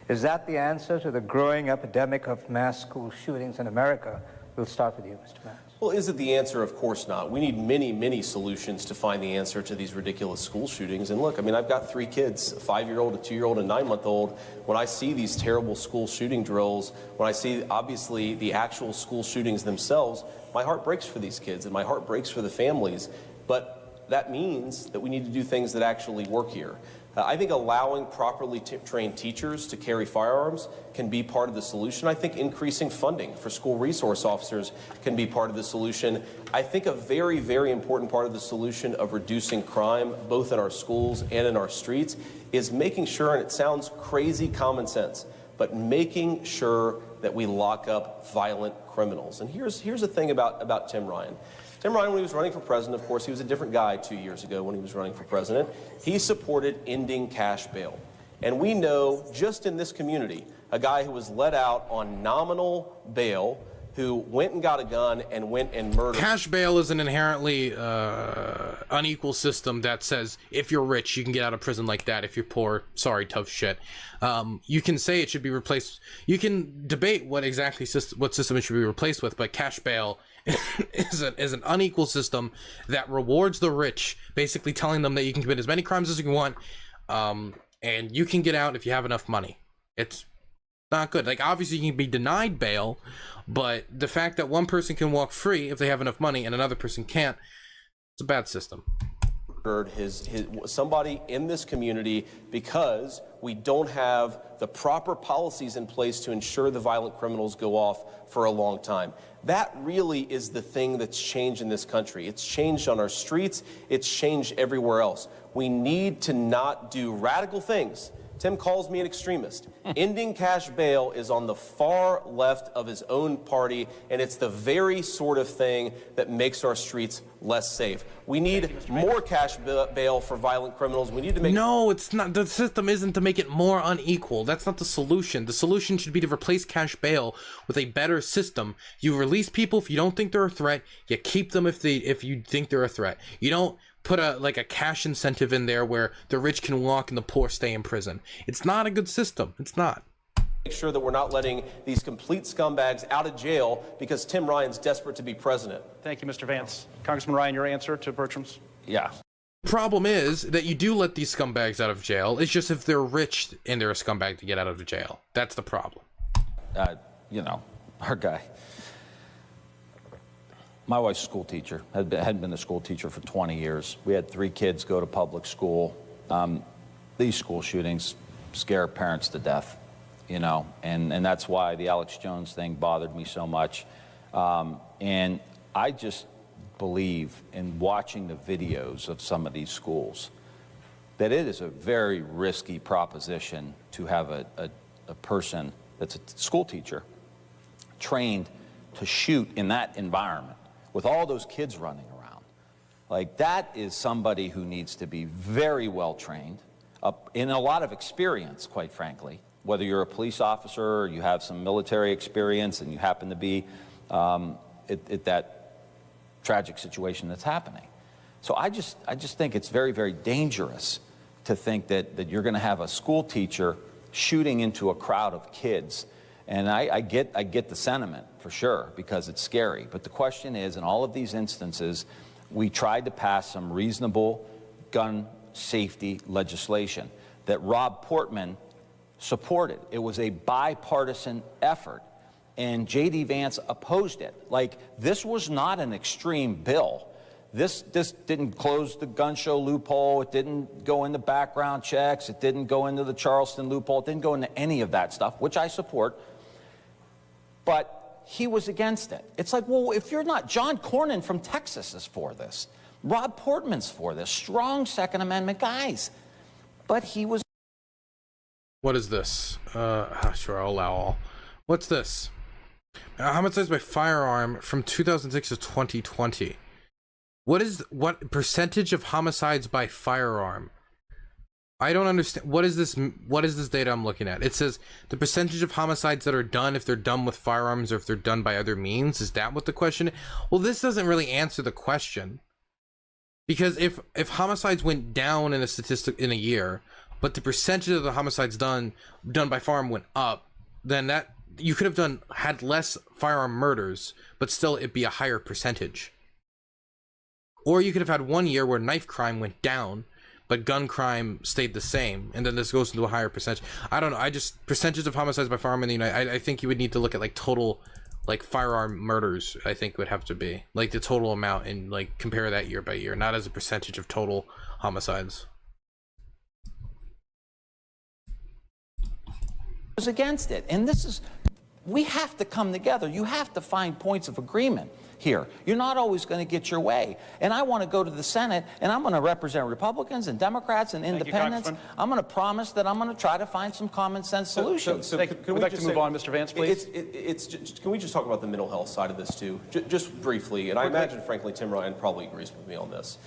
Is that the answer to the growing epidemic of mass school shootings in America? We'll start with you, Mr. Vance. Well, is it the answer? Of course not. We need many, many solutions to find the answer to these ridiculous school shootings. And look, I mean, I've got 3 kids, a 5-year-old, a 2-year-old, and a 9-month-old. When I see these terrible school shooting drills, when I see, obviously, the actual school shootings themselves, my heart breaks for these kids and my heart breaks for the families. But that means that we need to do things that actually work here. I think allowing properly trained teachers to carry firearms can be part of the solution. I think increasing funding for school resource officers can be part of the solution. I think a very, very important part of the solution of reducing crime, both in our schools and in our streets, is making sure, and it sounds crazy common sense, but making sure that we lock up violent criminals. And here's the thing about Tim Ryan. Tim Ryan, when he was running for president, of course, he was a different guy 2 years ago when he was running for president. He supported ending cash bail. And we know, just in this community, a guy who was let out on nominal bail, who went and got a gun and went and murdered. Cash bail is an inherently unequal system that says if you're rich, you can get out of prison like that. If you're poor, sorry, tough shit. You can say it should be replaced. You can debate what system it should be replaced with, but cash bail is an unequal system that rewards the rich, basically telling them that you can commit as many crimes as you want, and you can get out if you have enough money. It's not good. Like, obviously you can be denied bail, but the fact that one person can walk free if they have enough money and another person can't, it's a bad system. Somebody in this community because we don't have the proper policies in place to ensure the violent criminals go off for a long time. That really is the thing that's changed in this country. It's changed on our streets. It's changed everywhere else. We need to not do radical things. Tim calls me an extremist. Ending cash bail is on the far left of his own party, and it's the very sort of thing that makes our streets less safe. We need more cash bail for violent criminals. We need to make... No, it's not. The system isn't to make it more unequal. That's not the solution. The solution should be to replace cash bail with a better system. You release people if you don't think they're a threat. You keep them if you think they're a threat. You don't put a cash incentive in there where the rich can walk and the poor stay in prison. It's not a good system. It's not. Make sure that we're not letting these complete scumbags out of jail because Tim Ryan's desperate to be president. Thank you, Mr. Vance. Congressman Ryan, your answer to Bertram's? Yeah. The problem is that you do let these scumbags out of jail. It's just if they're rich and they're a scumbag to get out of jail. That's the problem. Our guy. My wife's a school teacher, had been a school teacher for 20 years. We had 3 kids go to public school. These school shootings scare parents to death, and that's why the Alex Jones thing bothered me so much. And I just believe in watching the videos of some of these schools that it is a very risky proposition to have a person that's a school teacher trained to shoot in that environment with all those kids running around. Like, that is somebody who needs to be very well trained, in a lot of experience, quite frankly, whether you're a police officer or you have some military experience and you happen to be at that tragic situation that's happening. So I just think it's very, very dangerous to think that you're going to have a school teacher shooting into a crowd of kids. And I get the sentiment, for sure, because it's scary. But the question is, in all of these instances, we tried to pass some reasonable gun safety legislation that Rob Portman supported. It was a bipartisan effort, and J.D. Vance opposed it. Like, this was not an extreme bill This didn't close the gun show loophole. It didn't go into background checks. It didn't go into the Charleston loophole. It didn't go into any of that stuff, which I support. But he was against it. It's like, well, if you're not, John Cornyn from Texas is for this. Rob Portman's for this. Strong Second Amendment guys. But he was. What is this? Sure, I'll allow all. What's this? Homicides by firearm from 2006 to 2020. What percentage of homicides by firearm? I don't understand. What is this data I'm looking at? It says the percentage of homicides that are done if they're done with firearms or if they're done by other means. Is that what the question is? Well, this doesn't really answer the question. Because if homicides went down in a statistic in a year, but the percentage of the homicides done by firearm went up, then that you could have had less firearm murders, but still it'd be a higher percentage. Or you could have had 1 year where knife crime went down, but gun crime stayed the same, and then this goes into a higher percentage. I don't know. Percentage of homicides by firearm in the United. I think you would need to look at like total, like firearm murders. I think would have to be like the total amount and like compare that year by year, not as a percentage of total homicides. Was against it, and we have to come together. You have to find points of agreement here. You're not always going to get your way. And I want to go to the Senate, and I'm going to represent Republicans and Democrats and independents. I'm going to promise that I'm going to try to find some common sense solutions. So can we like to move on, Mr. Vance, please? Can we just talk about the mental health side of this too, just briefly? And I imagine, frankly, Tim Ryan probably agrees with me on this.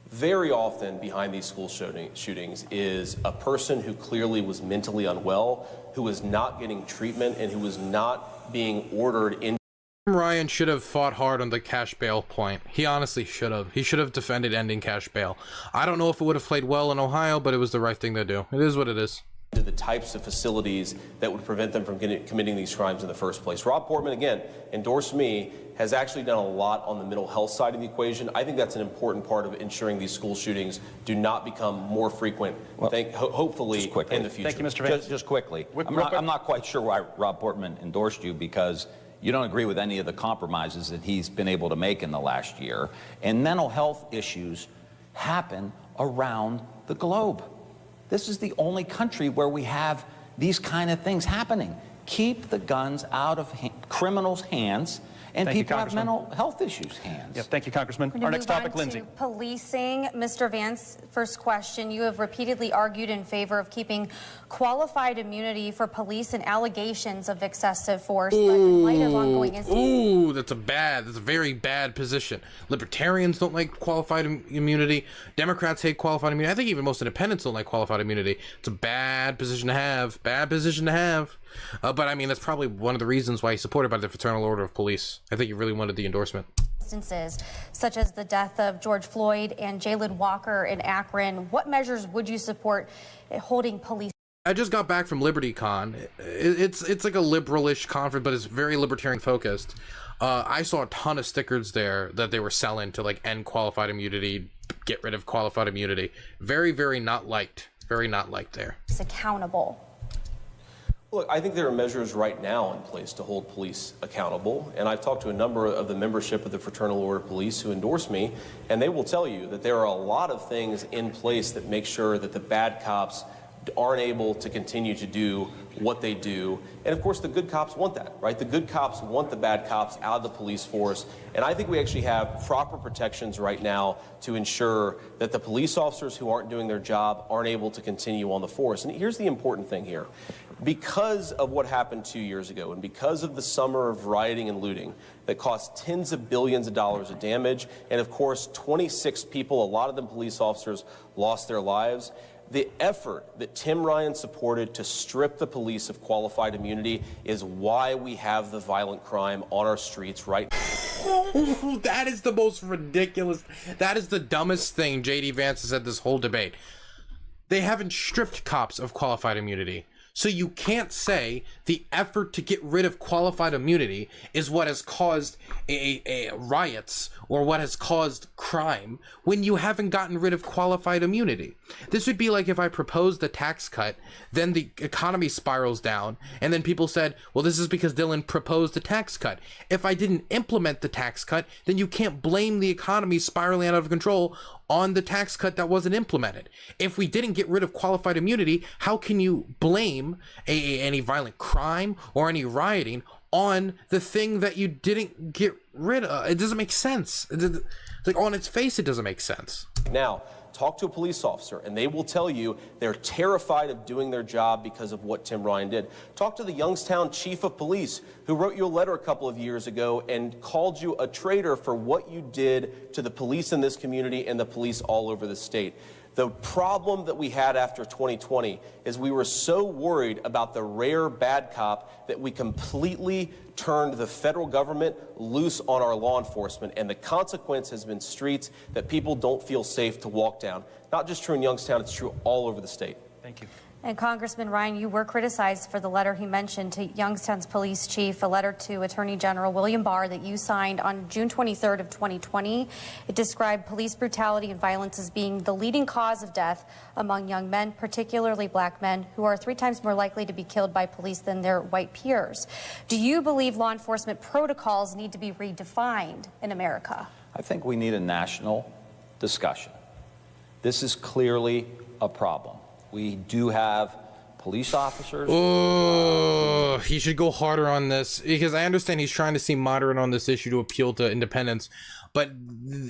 Very often behind these school shootings is a person who clearly was mentally unwell, who was not getting treatment, and who was not being ordered in. Ryan should have fought hard on the cash bail point. He honestly should have. He should have defended ending cash bail. I don't know if it would have played well in Ohio, but it was the right thing to do. It is what it is. The types of facilities that would prevent them from committing these crimes in the first place. Rob Portman, again, endorsed me, has actually done a lot on the mental health side of the equation. I think that's an important part of ensuring these school shootings do not become more frequent, hopefully, in the future. Thank you, Mr. Vance. Just quickly. I'm not quite sure why Rob Portman endorsed you, because you don't agree with any of the compromises that he's been able to make in the last year. And mental health issues happen around the globe. This is the only country where we have these kind of things happening. Keep the guns out of criminals' hands, and people have mental health issues' hands. Yep, thank you, Congressman. Our next topic, Lindsay. Policing. Mr. Vance, first question. You have repeatedly argued in favor of keeping qualified immunity for police and allegations of excessive force, but in light of ongoing incidents. Ooh, that's a very bad position. Libertarians don't like qualified immunity. Democrats hate qualified immunity. I think even most independents don't like qualified immunity. It's a bad position to have. Bad position to have. But I mean, that's probably one of the reasons why he's supported by the Fraternal Order of Police. I think he really wanted the endorsement. Instances such as the death of George Floyd and Jayland Walker in Akron, what measures would you support holding police? I just got back from LibertyCon. It's like a liberalish conference, but it's very libertarian focused. I saw a ton of stickers there that they were selling to like end qualified immunity, get rid of qualified immunity. Very, very not liked. Very not liked there. It's accountable. Look, I think there are measures right now in place to hold police accountable, and I've talked to a number of the membership of the Fraternal Order of Police who endorse me, and they will tell you that there are a lot of things in place that make sure that the bad cops aren't able to continue to do what they do. And of course, the good cops want that, right? The good cops want the bad cops out of the police force. And I think we actually have proper protections right now to ensure that the police officers who aren't doing their job aren't able to continue on the force. And here's the important thing here. Because of what happened 2 years ago, and because of the summer of rioting and looting that cost tens of billions of dollars of damage, and of course 26 people, a lot of them police officers, lost their lives, the effort that Tim Ryan supported to strip the police of qualified immunity is why we have the violent crime on our streets right now. That is the most ridiculous, that is the dumbest thing J.D. Vance has said this whole debate. They haven't stripped cops of qualified immunity. So you can't say the effort to get rid of qualified immunity is what has caused a riots or what has caused crime when you haven't gotten rid of qualified immunity. This would be like if I proposed a tax cut, then the economy spirals down, and then people said, well, this is because Dylan proposed a tax cut. If I didn't implement the tax cut, then you can't blame the economy spiraling out of control on the tax cut that wasn't implemented. If we didn't get rid of qualified immunity, how can you blame any violent crime or any rioting on the thing that you didn't get rid of? It doesn't make sense. It's like, on its face, it doesn't make sense. Now, talk to a police officer, and they will tell you they're terrified of doing their job because of what Tim Ryan did. Talk to the Youngstown chief of police, who wrote you a letter a couple of years ago and called you a traitor for what you did to the police in this community and the police all over the state. The problem that we had after 2020 is we were so worried about the rare bad cop that we completely turned the federal government loose on our law enforcement, and the consequence has been streets that people don't feel safe to walk down. Not just true in Youngstown, it's true all over the state. Thank you. And Congressman Ryan, you were criticized for the letter he mentioned to Youngstown's police chief, a letter to Attorney General William Barr that you signed on June 23rd of 2020. It described police brutality and violence as being the leading cause of death among young men, particularly black men, who are 3 times more likely to be killed by police than their white peers. Do you believe law enforcement protocols need to be redefined in America? I think we need a national discussion. This is clearly a problem. We do have police officers. Oh, he should go harder on this, because I understand he's trying to seem moderate on this issue to appeal to independents. But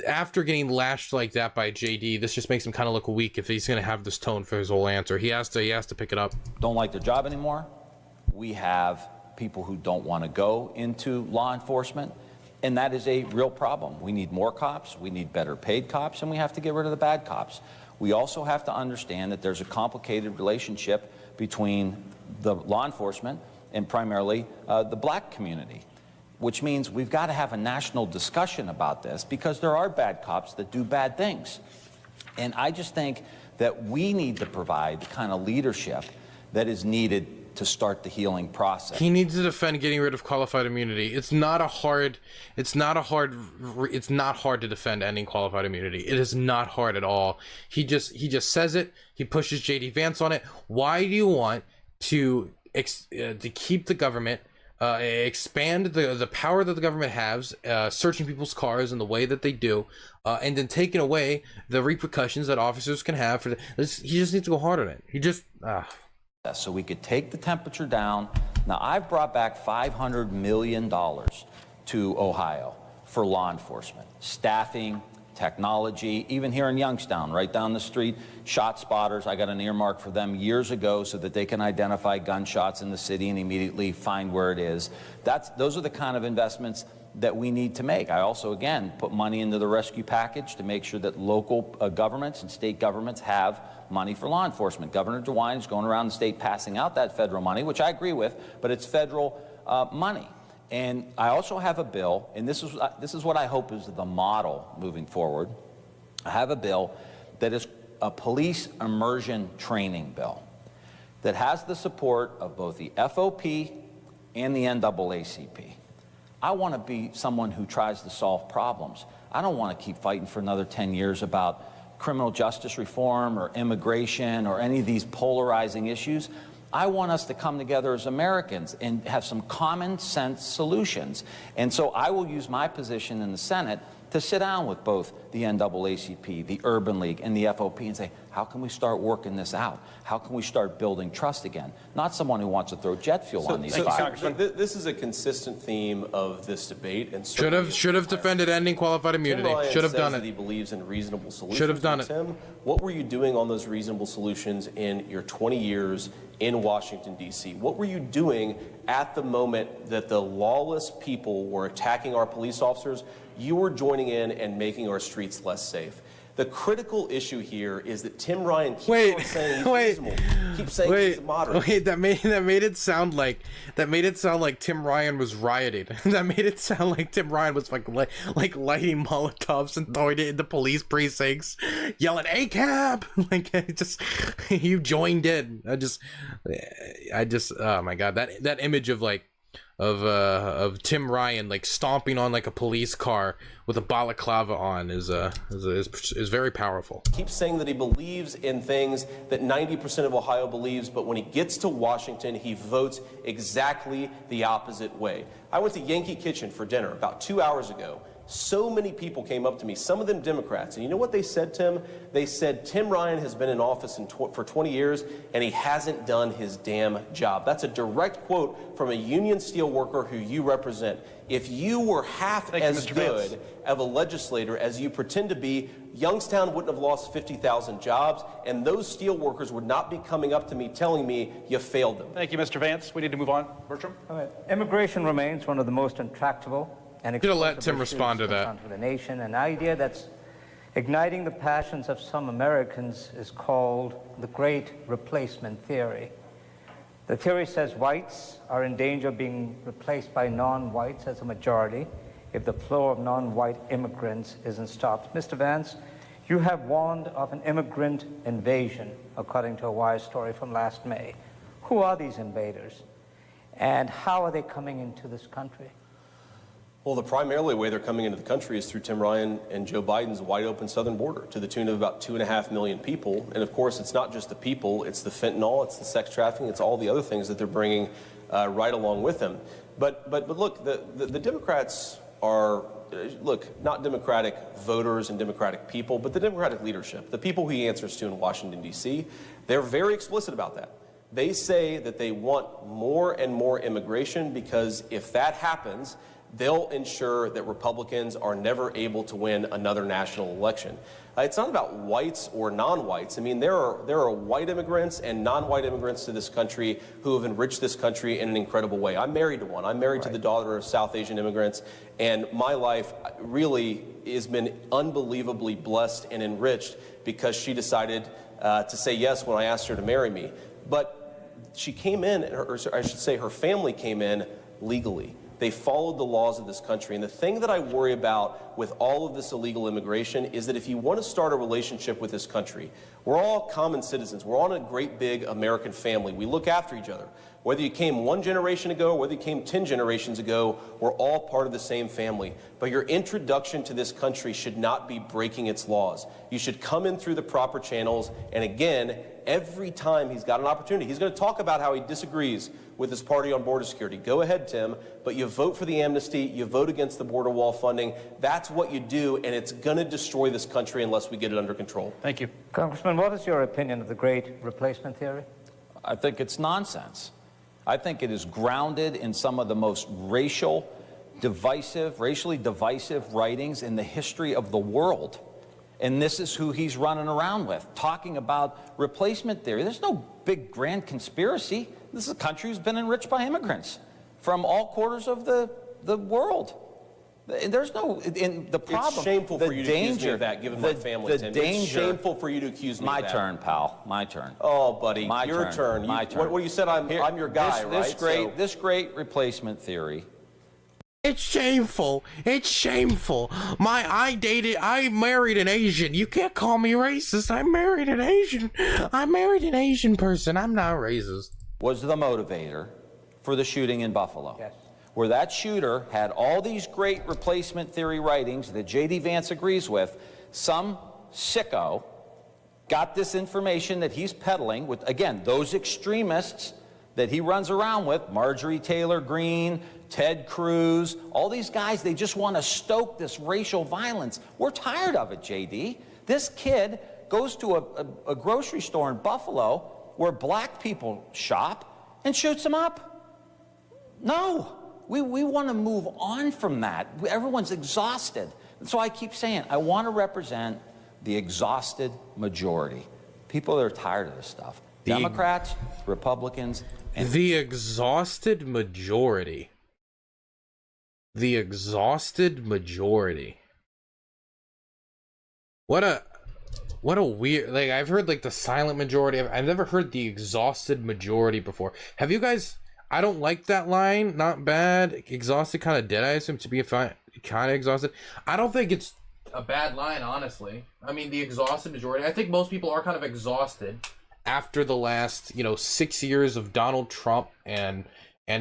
after getting lashed like that by JD, this just makes him kind of look weak if he's going to have this tone for his whole answer. He has to pick it up. Don't like their job anymore. We have people who don't want to go into law enforcement, and that is a real problem. We need more cops, we need better paid cops, and we have to get rid of the bad cops. We also have to understand that there's a complicated relationship between the law enforcement and primarily the black community, which means we've got to have a national discussion about this, because there are bad cops that do bad things. And I just think that we need to provide the kind of leadership that is needed to start the healing process. He needs to defend getting rid of qualified immunity. It's not hard to defend ending qualified immunity. It is not hard at all. He just says it. He pushes JD Vance on it. Why do you want to keep the government, expand the power that the government has, searching people's cars in the way that they do, and then taking away the repercussions that officers can have for this? He just needs to go hard on it. He just So we could take the temperature down. Now, I've brought back $500 million to Ohio for law enforcement, staffing, technology, even here in Youngstown, right down the street, shot spotters. I got an earmark for them years ago so that they can identify gunshots in the city and immediately find where it is. Those are the kind of investments that we need to make. I also, again, put money into the rescue package to make sure that local governments and state governments have money for law enforcement. Governor DeWine is going around the state passing out that federal money, which I agree with, but it's federal money. And I also have a bill, and this is what I hope is the model moving forward. I have a bill that is a police immersion training bill that has the support of both the FOP and the NAACP. I want to be someone who tries to solve problems. I don't want to keep fighting for another 10 years about criminal justice reform or immigration or any of these polarizing issues. I want us to come together as Americans and have some common sense solutions. And so I will use my position in the Senate to sit down with both the NAACP, the Urban League, and the FOP and say, how can we start working this out? How can we start building trust again? Not someone who wants to throw jet fuel on these fires. This is a consistent theme of this debate, and should have defended ending qualified immunity. Should have done it. He believes in reasonable solutions. Should have done it. Tim, what were you doing on those reasonable solutions in your 20 years in Washington, D.C.? What were you doing at the moment that the lawless people were attacking our police officers? You were joining in and making our streets less safe. The critical issue here is that Tim Ryan keeps on saying he's reasonable, keeps saying he's moderate. Wait, that made it sound like Tim Ryan was rioting. That made it sound like Tim Ryan was like lighting Molotovs and throwing it into police precincts, yelling "ACAB!" Like you joined in. I just oh my god, that image of Tim Ryan like stomping on like a police car with a balaclava on is very powerful. Keeps saying that he believes in things that 90% of Ohio believes, but when he gets to Washington, he votes exactly the opposite way. I went to Yankee Kitchen for dinner about 2 hours ago. So many people came up to me, some of them Democrats, and you know what they said, Tim? They said, Tim Ryan has been in office for 20 years, and he hasn't done his damn job. That's a direct quote from a union steel worker who you represent. If you were half as good of a legislator as you pretend to be, Youngstown wouldn't have lost 50,000 jobs, and those steel workers would not be coming up to me telling me you failed them. Thank you, Mr. Vance. We need to move on. Bertram? All right. Immigration remains one of the most intractable and Should have let Tim respond to that. For the nation. An idea that's igniting the passions of some Americans is called the Great Replacement Theory. The theory says whites are in danger of being replaced by non-whites as a majority if the flow of non-white immigrants isn't stopped. Mr. Vance, you have warned of an immigrant invasion, according to a wire story from last May. Who are these invaders, and how are they coming into this country? Well, the primarily way they're coming into the country is through Tim Ryan and Joe Biden's wide open southern border to the tune of about 2.5 million people. And of course, it's not just the people, it's the fentanyl, it's the sex trafficking, it's all the other things that they're bringing right along with them. But look, the Democrats are, not Democratic voters and Democratic people, but the Democratic leadership, the people he answers to in Washington, D.C., they're very explicit about that. They say that they want more and more immigration because if that happens, they'll ensure that Republicans are never able to win another national election. It's not about whites or non-whites. I mean, there are white immigrants and non-white immigrants to this country who have enriched this country in an incredible way. I'm married to one. I'm married to the daughter of South Asian immigrants, and my life really has been unbelievably blessed and enriched because she decided to say yes when I asked her to marry me. But she came in, or I should say her family came in legally. They followed the laws of this country. And the thing that I worry about with all of this illegal immigration is that if you want to start a relationship with this country, we're all common citizens. We're all in a great big American family. We look after each other. Whether you came 1 generation ago or whether you came 10 generations ago, we're all part of the same family. But your introduction to this country should not be breaking its laws. You should come in through the proper channels. And again, every time he's got an opportunity, he's going to talk about how he disagrees with his party on border security. Go ahead, Tim, but you vote for the amnesty, you vote against the border wall funding. That's what you do, and it's going to destroy this country unless we get it under control. Thank you. Congressman, what is your opinion of the Great Replacement Theory? I think it's nonsense. I think it is grounded in some of the most racially divisive writings in the history of the world. And this is who he's running around with, talking about replacement theory. There's no big grand conspiracy. This is a country who's been enriched by immigrants from all quarters of the world. There's no, in the problem. It's shameful for you to accuse me of that, given my family, Tim. It's shameful for you to accuse me of that. My turn, pal. My turn. Oh, buddy, your turn. My turn. What you said, I'm your guy, right? This great replacement theory. It's shameful. It's shameful. I married an Asian. You can't call me racist. I married an Asian person. I'm not racist. Was the motivator for the shooting in Buffalo. Yes. Where that shooter had all these great replacement theory writings that J.D. Vance agrees with. Some sicko got this information that he's peddling with, again, those extremists that he runs around with, Marjorie Taylor Greene, Ted Cruz, all these guys, they just want to stoke this racial violence. We're tired of it, J.D. This kid goes to a grocery store in Buffalo where black people shop and shoots them up. No, we want to move on from that. Everyone's exhausted. And so I keep saying, I want to represent the exhausted majority. People that are tired of this stuff. Democrats, Republicans, and the exhausted majority. The exhausted majority. What a What a weird, like, I've heard like the silent majority. I've never heard the exhausted majority before. Have you guys? I don't like that line. Not bad. Exhausted, kind of dead. I assume to be kind of exhausted. I don't think it's a bad line, honestly. I mean, the exhausted majority. I think most people are kind of exhausted after the last, 6 years of Donald Trump and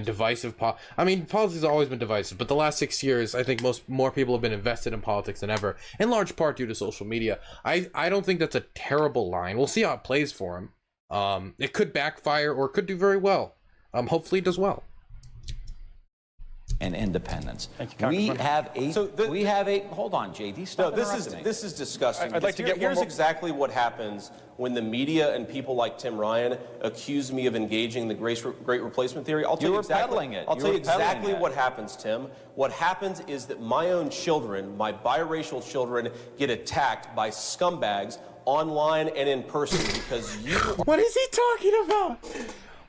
divisive I mean, politics has always been divisive, but the last 6 years, I think more people have been invested in politics than ever, in large part due to social media. I don't think that's a terrible line. We'll see how it plays for him. It could backfire or it could do very well. Hopefully it does well. And independence. Thank you, we have eight. Hold on, JD. Stop. No, this is disgusting. I'd like to get here's exactly what happens when the media and people like Tim Ryan accuse me of engaging in the great replacement theory. I'll tell you exactly what happens, Tim. What happens is that my own children, my biracial children, get attacked by scumbags online and in person because you. What is he talking about?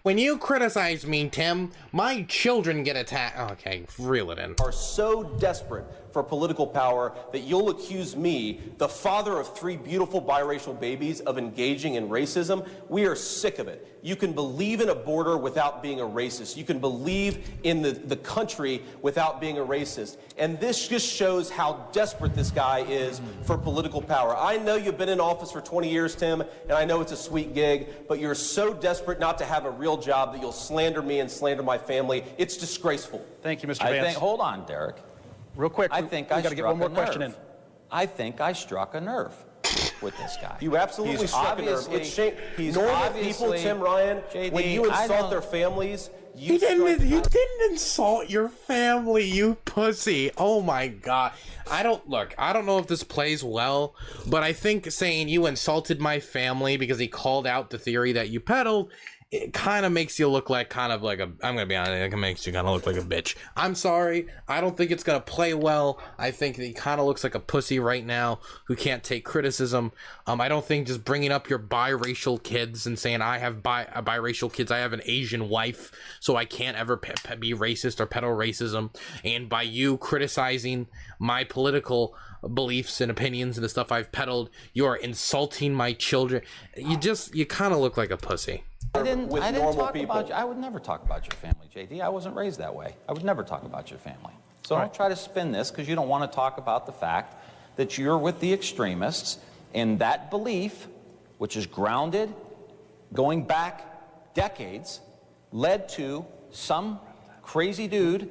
When you criticize me, Tim, my children get attacked. Okay, reel it in. Are so desperate for political power that you'll accuse me, the father of 3 beautiful biracial babies, of engaging in racism. We are sick of it. You can believe in a border without being a racist. You can believe in the country without being a racist. And this just shows how desperate this guy is for political power. I know you've been in office for 20 years, Tim, and I know it's a sweet gig, but you're so desperate not to have a real job that you'll slander me and slander my family. It's disgraceful. Thank you, Mr. Vance. Hold on, Derek. Real quick, I think we got to get one more question in. I think I struck a nerve with this guy. You absolutely struck a nerve. It's shame. Normal people, Tim Ryan, when you insult their families, you didn't insult your family, you pussy. Oh my god. I don't know if this plays well, but I think saying you insulted my family because he called out the theory that you peddled, it kind of makes you look like I'm gonna be honest, it makes you kind of look like a bitch. I'm sorry. I don't think it's gonna play well. I think that he kind of looks like a pussy right now who can't take criticism. I don't think just bringing up your biracial kids and saying I have biracial kids, I have an Asian wife, so I can't ever be racist or peddle racism. And by you criticizing my political beliefs and opinions and the stuff I've peddled, you are insulting my children. You kind of look like a pussy. I didn't talk about you. I would never talk about your family, JD. I wasn't raised that way. I would never talk about your family. So don't try to spin this because you don't want to talk about the fact that you're with the extremists, and that belief, which is grounded, going back decades, led to some crazy dude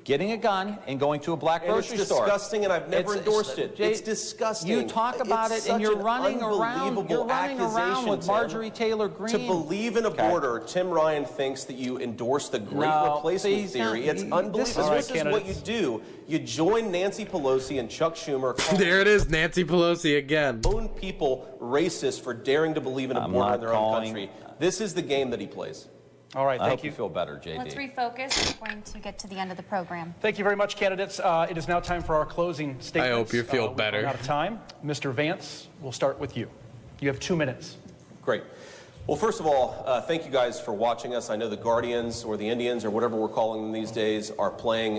getting a gun and going to a black grocery store. It's disgusting, and I've never endorsed it. It's disgusting. You talk about it, and you're running around. You're running around with Marjorie Taylor Greene. To believe in a border, Tim Ryan thinks that you endorse the great replacement theory. It's unbelievable. This is what you do. You join Nancy Pelosi and Chuck Schumer. There it is, Nancy Pelosi again. Own people racist for daring to believe in a border in their own country. This is the game that he plays. All right, thank you. Feel better, JD. Let's refocus. We're going to get to the end of the program. Thank you very much, candidates. It is now time for our closing statements. I hope you feel better. We're out of time. Mr. Vance, we'll start with you. You have 2 minutes. Great. Well, first of all, thank you guys for watching us. I know the Guardians or the Indians or whatever we're calling them these days are playing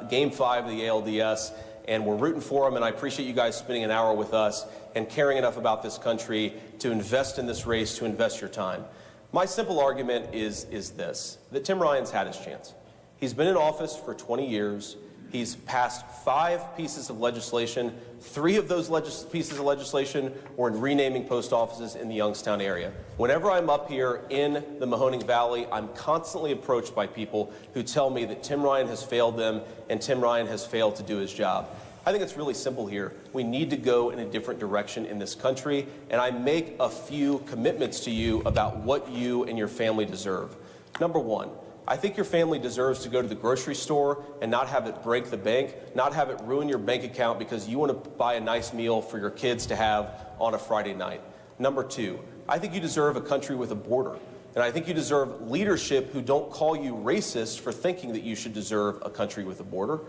Game 5 of the ALDS, and we're rooting for them, and I appreciate you guys spending an hour with us and caring enough about this country to invest in this race, to invest your time. My simple argument is this, that Tim Ryan's had his chance. He's been in office for 20 years. He's passed 5 pieces of legislation. 3 of those pieces of legislation were in renaming post offices in the Youngstown area. Whenever I'm up here in the Mahoning Valley, I'm constantly approached by people who tell me that Tim Ryan has failed them and Tim Ryan has failed to do his job. I think it's really simple here. We need to go in a different direction in this country, and I make a few commitments to you about what you and your family deserve. Number 1, I think your family deserves to go to the grocery store and not have it break the bank, not have it ruin your bank account because you want to buy a nice meal for your kids to have on a Friday night. Number 2, I think you deserve a country with a border. And I think you deserve leadership who don't call you racist for thinking that you should deserve a country with a border.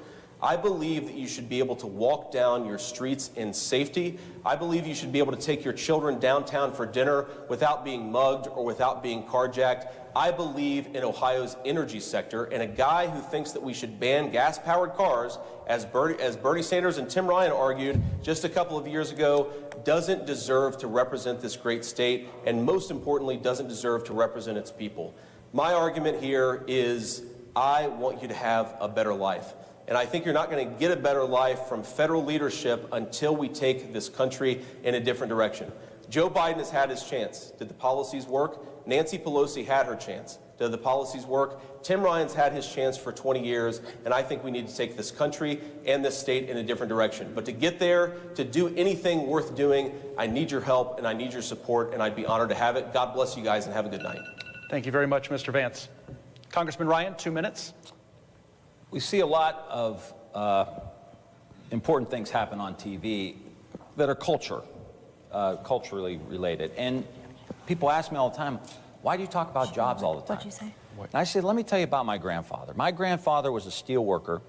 I believe that you should be able to walk down your streets in safety. I believe you should be able to take your children downtown for dinner without being mugged or without being carjacked. I believe in Ohio's energy sector, and a guy who thinks that we should ban gas-powered cars, as Bernie Sanders and Tim Ryan argued just a couple of years ago, doesn't deserve to represent this great state, and most importantly, doesn't deserve to represent its people. My argument here is I want you to have a better life. And I think you're not going to get a better life from federal leadership until we take this country in a different direction. Joe Biden has had his chance. Did the policies work? Nancy Pelosi had her chance. Did the policies work? Tim Ryan's had his chance for 20 years, and I think we need to take this country and this state in a different direction. But to get there, to do anything worth doing, I need your help and I need your support, and I'd be honored to have it. God bless you guys and have a good night. Thank you very much, Mr. Vance. Congressman Ryan, 2 minutes. We see a lot of important things happen on TV that are culturally related. And people ask me all the time, why do you talk about jobs all the time? What'd you say? And I said, let me tell you about my grandfather. My grandfather was a steel worker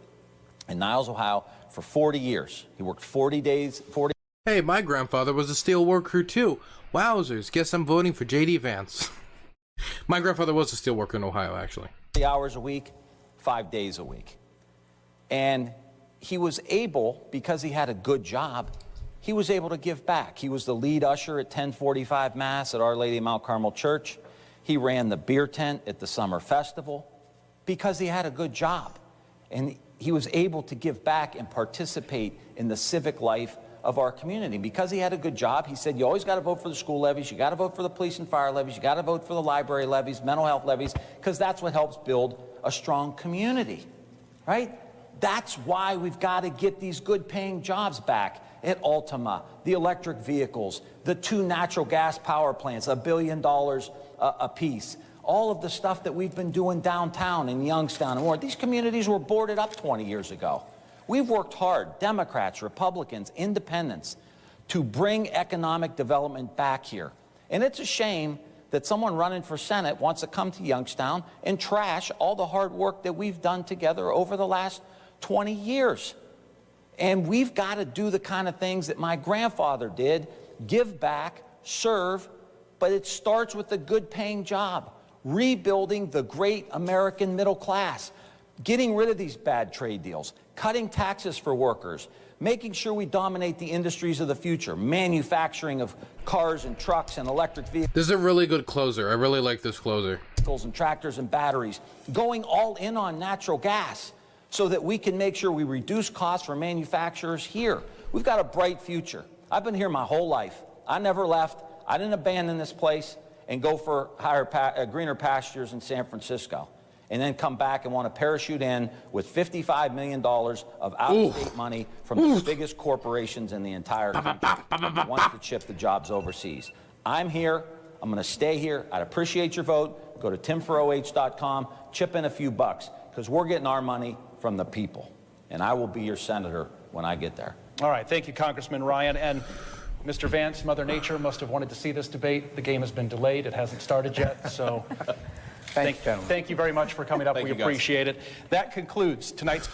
in Niles, Ohio for 40 years. He worked 40 days. Hey, my grandfather was a steel worker too. Wowzers, guess I'm voting for JD Vance. My grandfather was a steel worker in Ohio, actually. 40 hours a week, 5 days a week. And he was able, because he had a good job, he was able to give back. He was the lead usher at 1045 Mass at Our Lady of Mount Carmel Church. He ran the beer tent at the summer festival because he had a good job. And he was able to give back and participate in the civic life of our community. Because he had a good job, he said, you always got to vote for the school levies, you got to vote for the police and fire levies, you got to vote for the library levies, mental health levies, because that's what helps build a strong community, right? That's why we've got to get these good paying jobs back at Altima, the electric vehicles, the 2 natural gas power plants, $1 billion a piece. All of the stuff that we've been doing downtown in Youngstown and more. These communities were boarded up 20 years ago. We've worked hard, Democrats, Republicans, independents, to bring economic development back here. And it's a shame that someone running for Senate wants to come to Youngstown and trash all the hard work that we've done together over the last 20 years. And we've got to do the kind of things that my grandfather did, give back, serve, but it starts with a good paying job, rebuilding the great American middle class, getting rid of these bad trade deals, cutting taxes for workers, making sure we dominate the industries of the future, manufacturing of cars and trucks and electric vehicles. This is a really good closer. I really like this closer. And tractors and batteries, going all in on natural gas so that we can make sure we reduce costs for manufacturers here. We've got a bright future. I've been here my whole life. I never left. I didn't abandon this place and go for greener pastures in San Francisco and then come back and want to parachute in with $55 million of out-of-state money from the biggest corporations in the entire country who wants to ship the jobs overseas. I'm here. I'm going to stay here. I'd appreciate your vote. Go to timforoh.com, chip in a few bucks, because we're getting our money from the people. And I will be your senator when I get there. All right. Thank you, Congressman Ryan. And Mr. Vance, Mother Nature must have wanted to see this debate. The game has been delayed. It hasn't started yet. So thank you very much for coming up. We appreciate it. That concludes tonight's.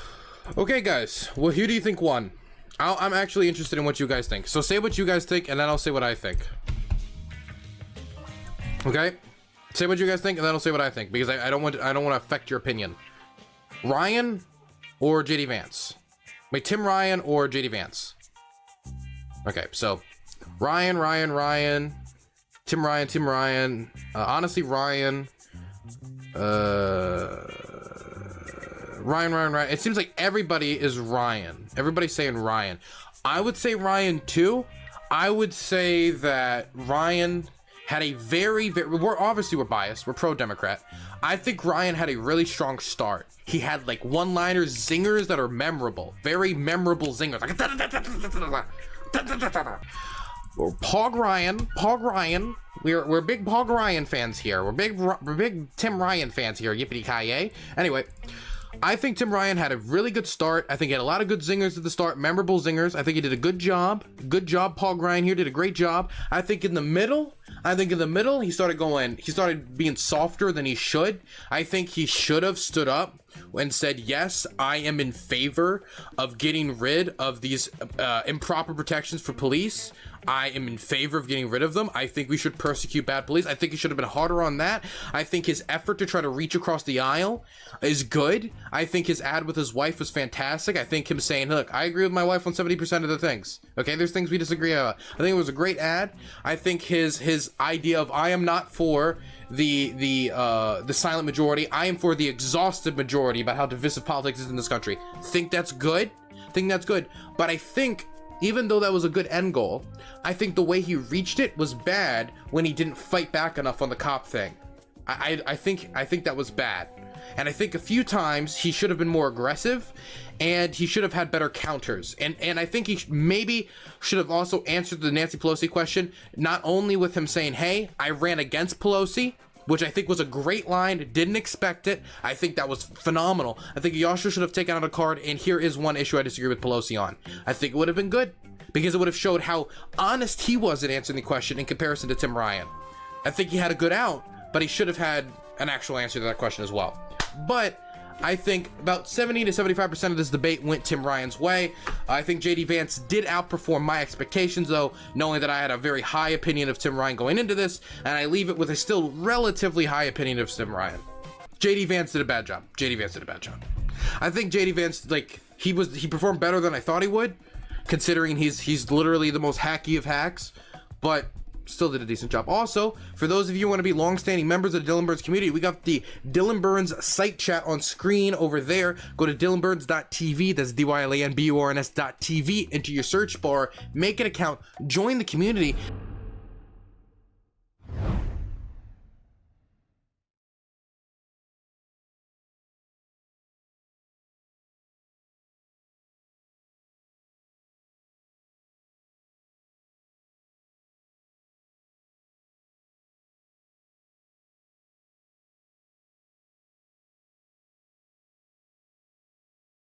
Okay, guys. Well, who do you think won? I'm actually interested in what you guys think. So say what you guys think, and then I'll say what I think. Okay? Say what you guys think, and then I'll say what I think, because I don't want to affect your opinion. Ryan or JD Vance? Wait, Tim Ryan or JD Vance? Okay, so Ryan, Tim Ryan, honestly, Ryan, Ryan. It seems like everybody is Ryan. Everybody's saying Ryan. I would say Ryan too. I would say that Ryan had a very, we're biased. We're pro-Democrat. I think Ryan had a really strong start. He had like one-liners, zingers that are memorable. Very memorable zingers. Like, Pog Ryan. We're big Pog Ryan fans here. We're big Tim Ryan fans here. Yippee-ki-yay. Anyway, I think Tim Ryan had a really good start. I think he had a lot of good zingers at the start, memorable zingers. I think he did a good job. Good job, Pog Ryan here did a great job. I think in the middle, I think in the middle, he started being softer than he should. I think he should have stood up and said, yes, I am in favor of getting rid of these improper protections for police. I am in favor of getting rid of them. I think we should persecute bad police. I think he should have been harder on that. I think his effort to try to reach across the aisle is good. I think his ad with his wife was fantastic. I think him saying, look, I agree with my wife on 70% of the things. Okay, there's things we disagree about. I think it was a great ad. I think his idea of I am not for the silent majority. I am for the exhausted majority about how divisive politics is in this country. Think that's good. But I think even though that was a good end goal, I think the way he reached it was bad when he didn't fight back enough on the cop thing. I think that was bad. And I think a few times he should have been more aggressive and he should have had better counters. And I think he maybe should have also answered the Nancy Pelosi question, not only with him saying, hey, I ran against Pelosi, which I think was a great line, didn't expect it. I think that was phenomenal. I think he also should have taken out a card, and here is one issue I disagree with Pelosi on. I think it would have been good, because it would have showed how honest he was in answering the question in comparison to Tim Ryan. I think he had a good out, but he should have had an actual answer to that question as well. But I think about 70 to 75% of this debate went Tim Ryan's way. I think JD Vance did outperform my expectations, though, knowing that I had a very high opinion of Tim Ryan going into this, and I leave it with a still relatively high opinion of Tim Ryan. JD Vance did a bad job. I think JD Vance, he performed better than I thought he would, considering he's literally the most hacky of hacks, but still did a decent job. Also, for those of you who want to be long-standing members of the Dylan Burns community, we got the Dylan Burns site chat on screen over there. Go to DylanBurns.tv, that's DylanBurns.tv, into your search bar, make an account, join the community.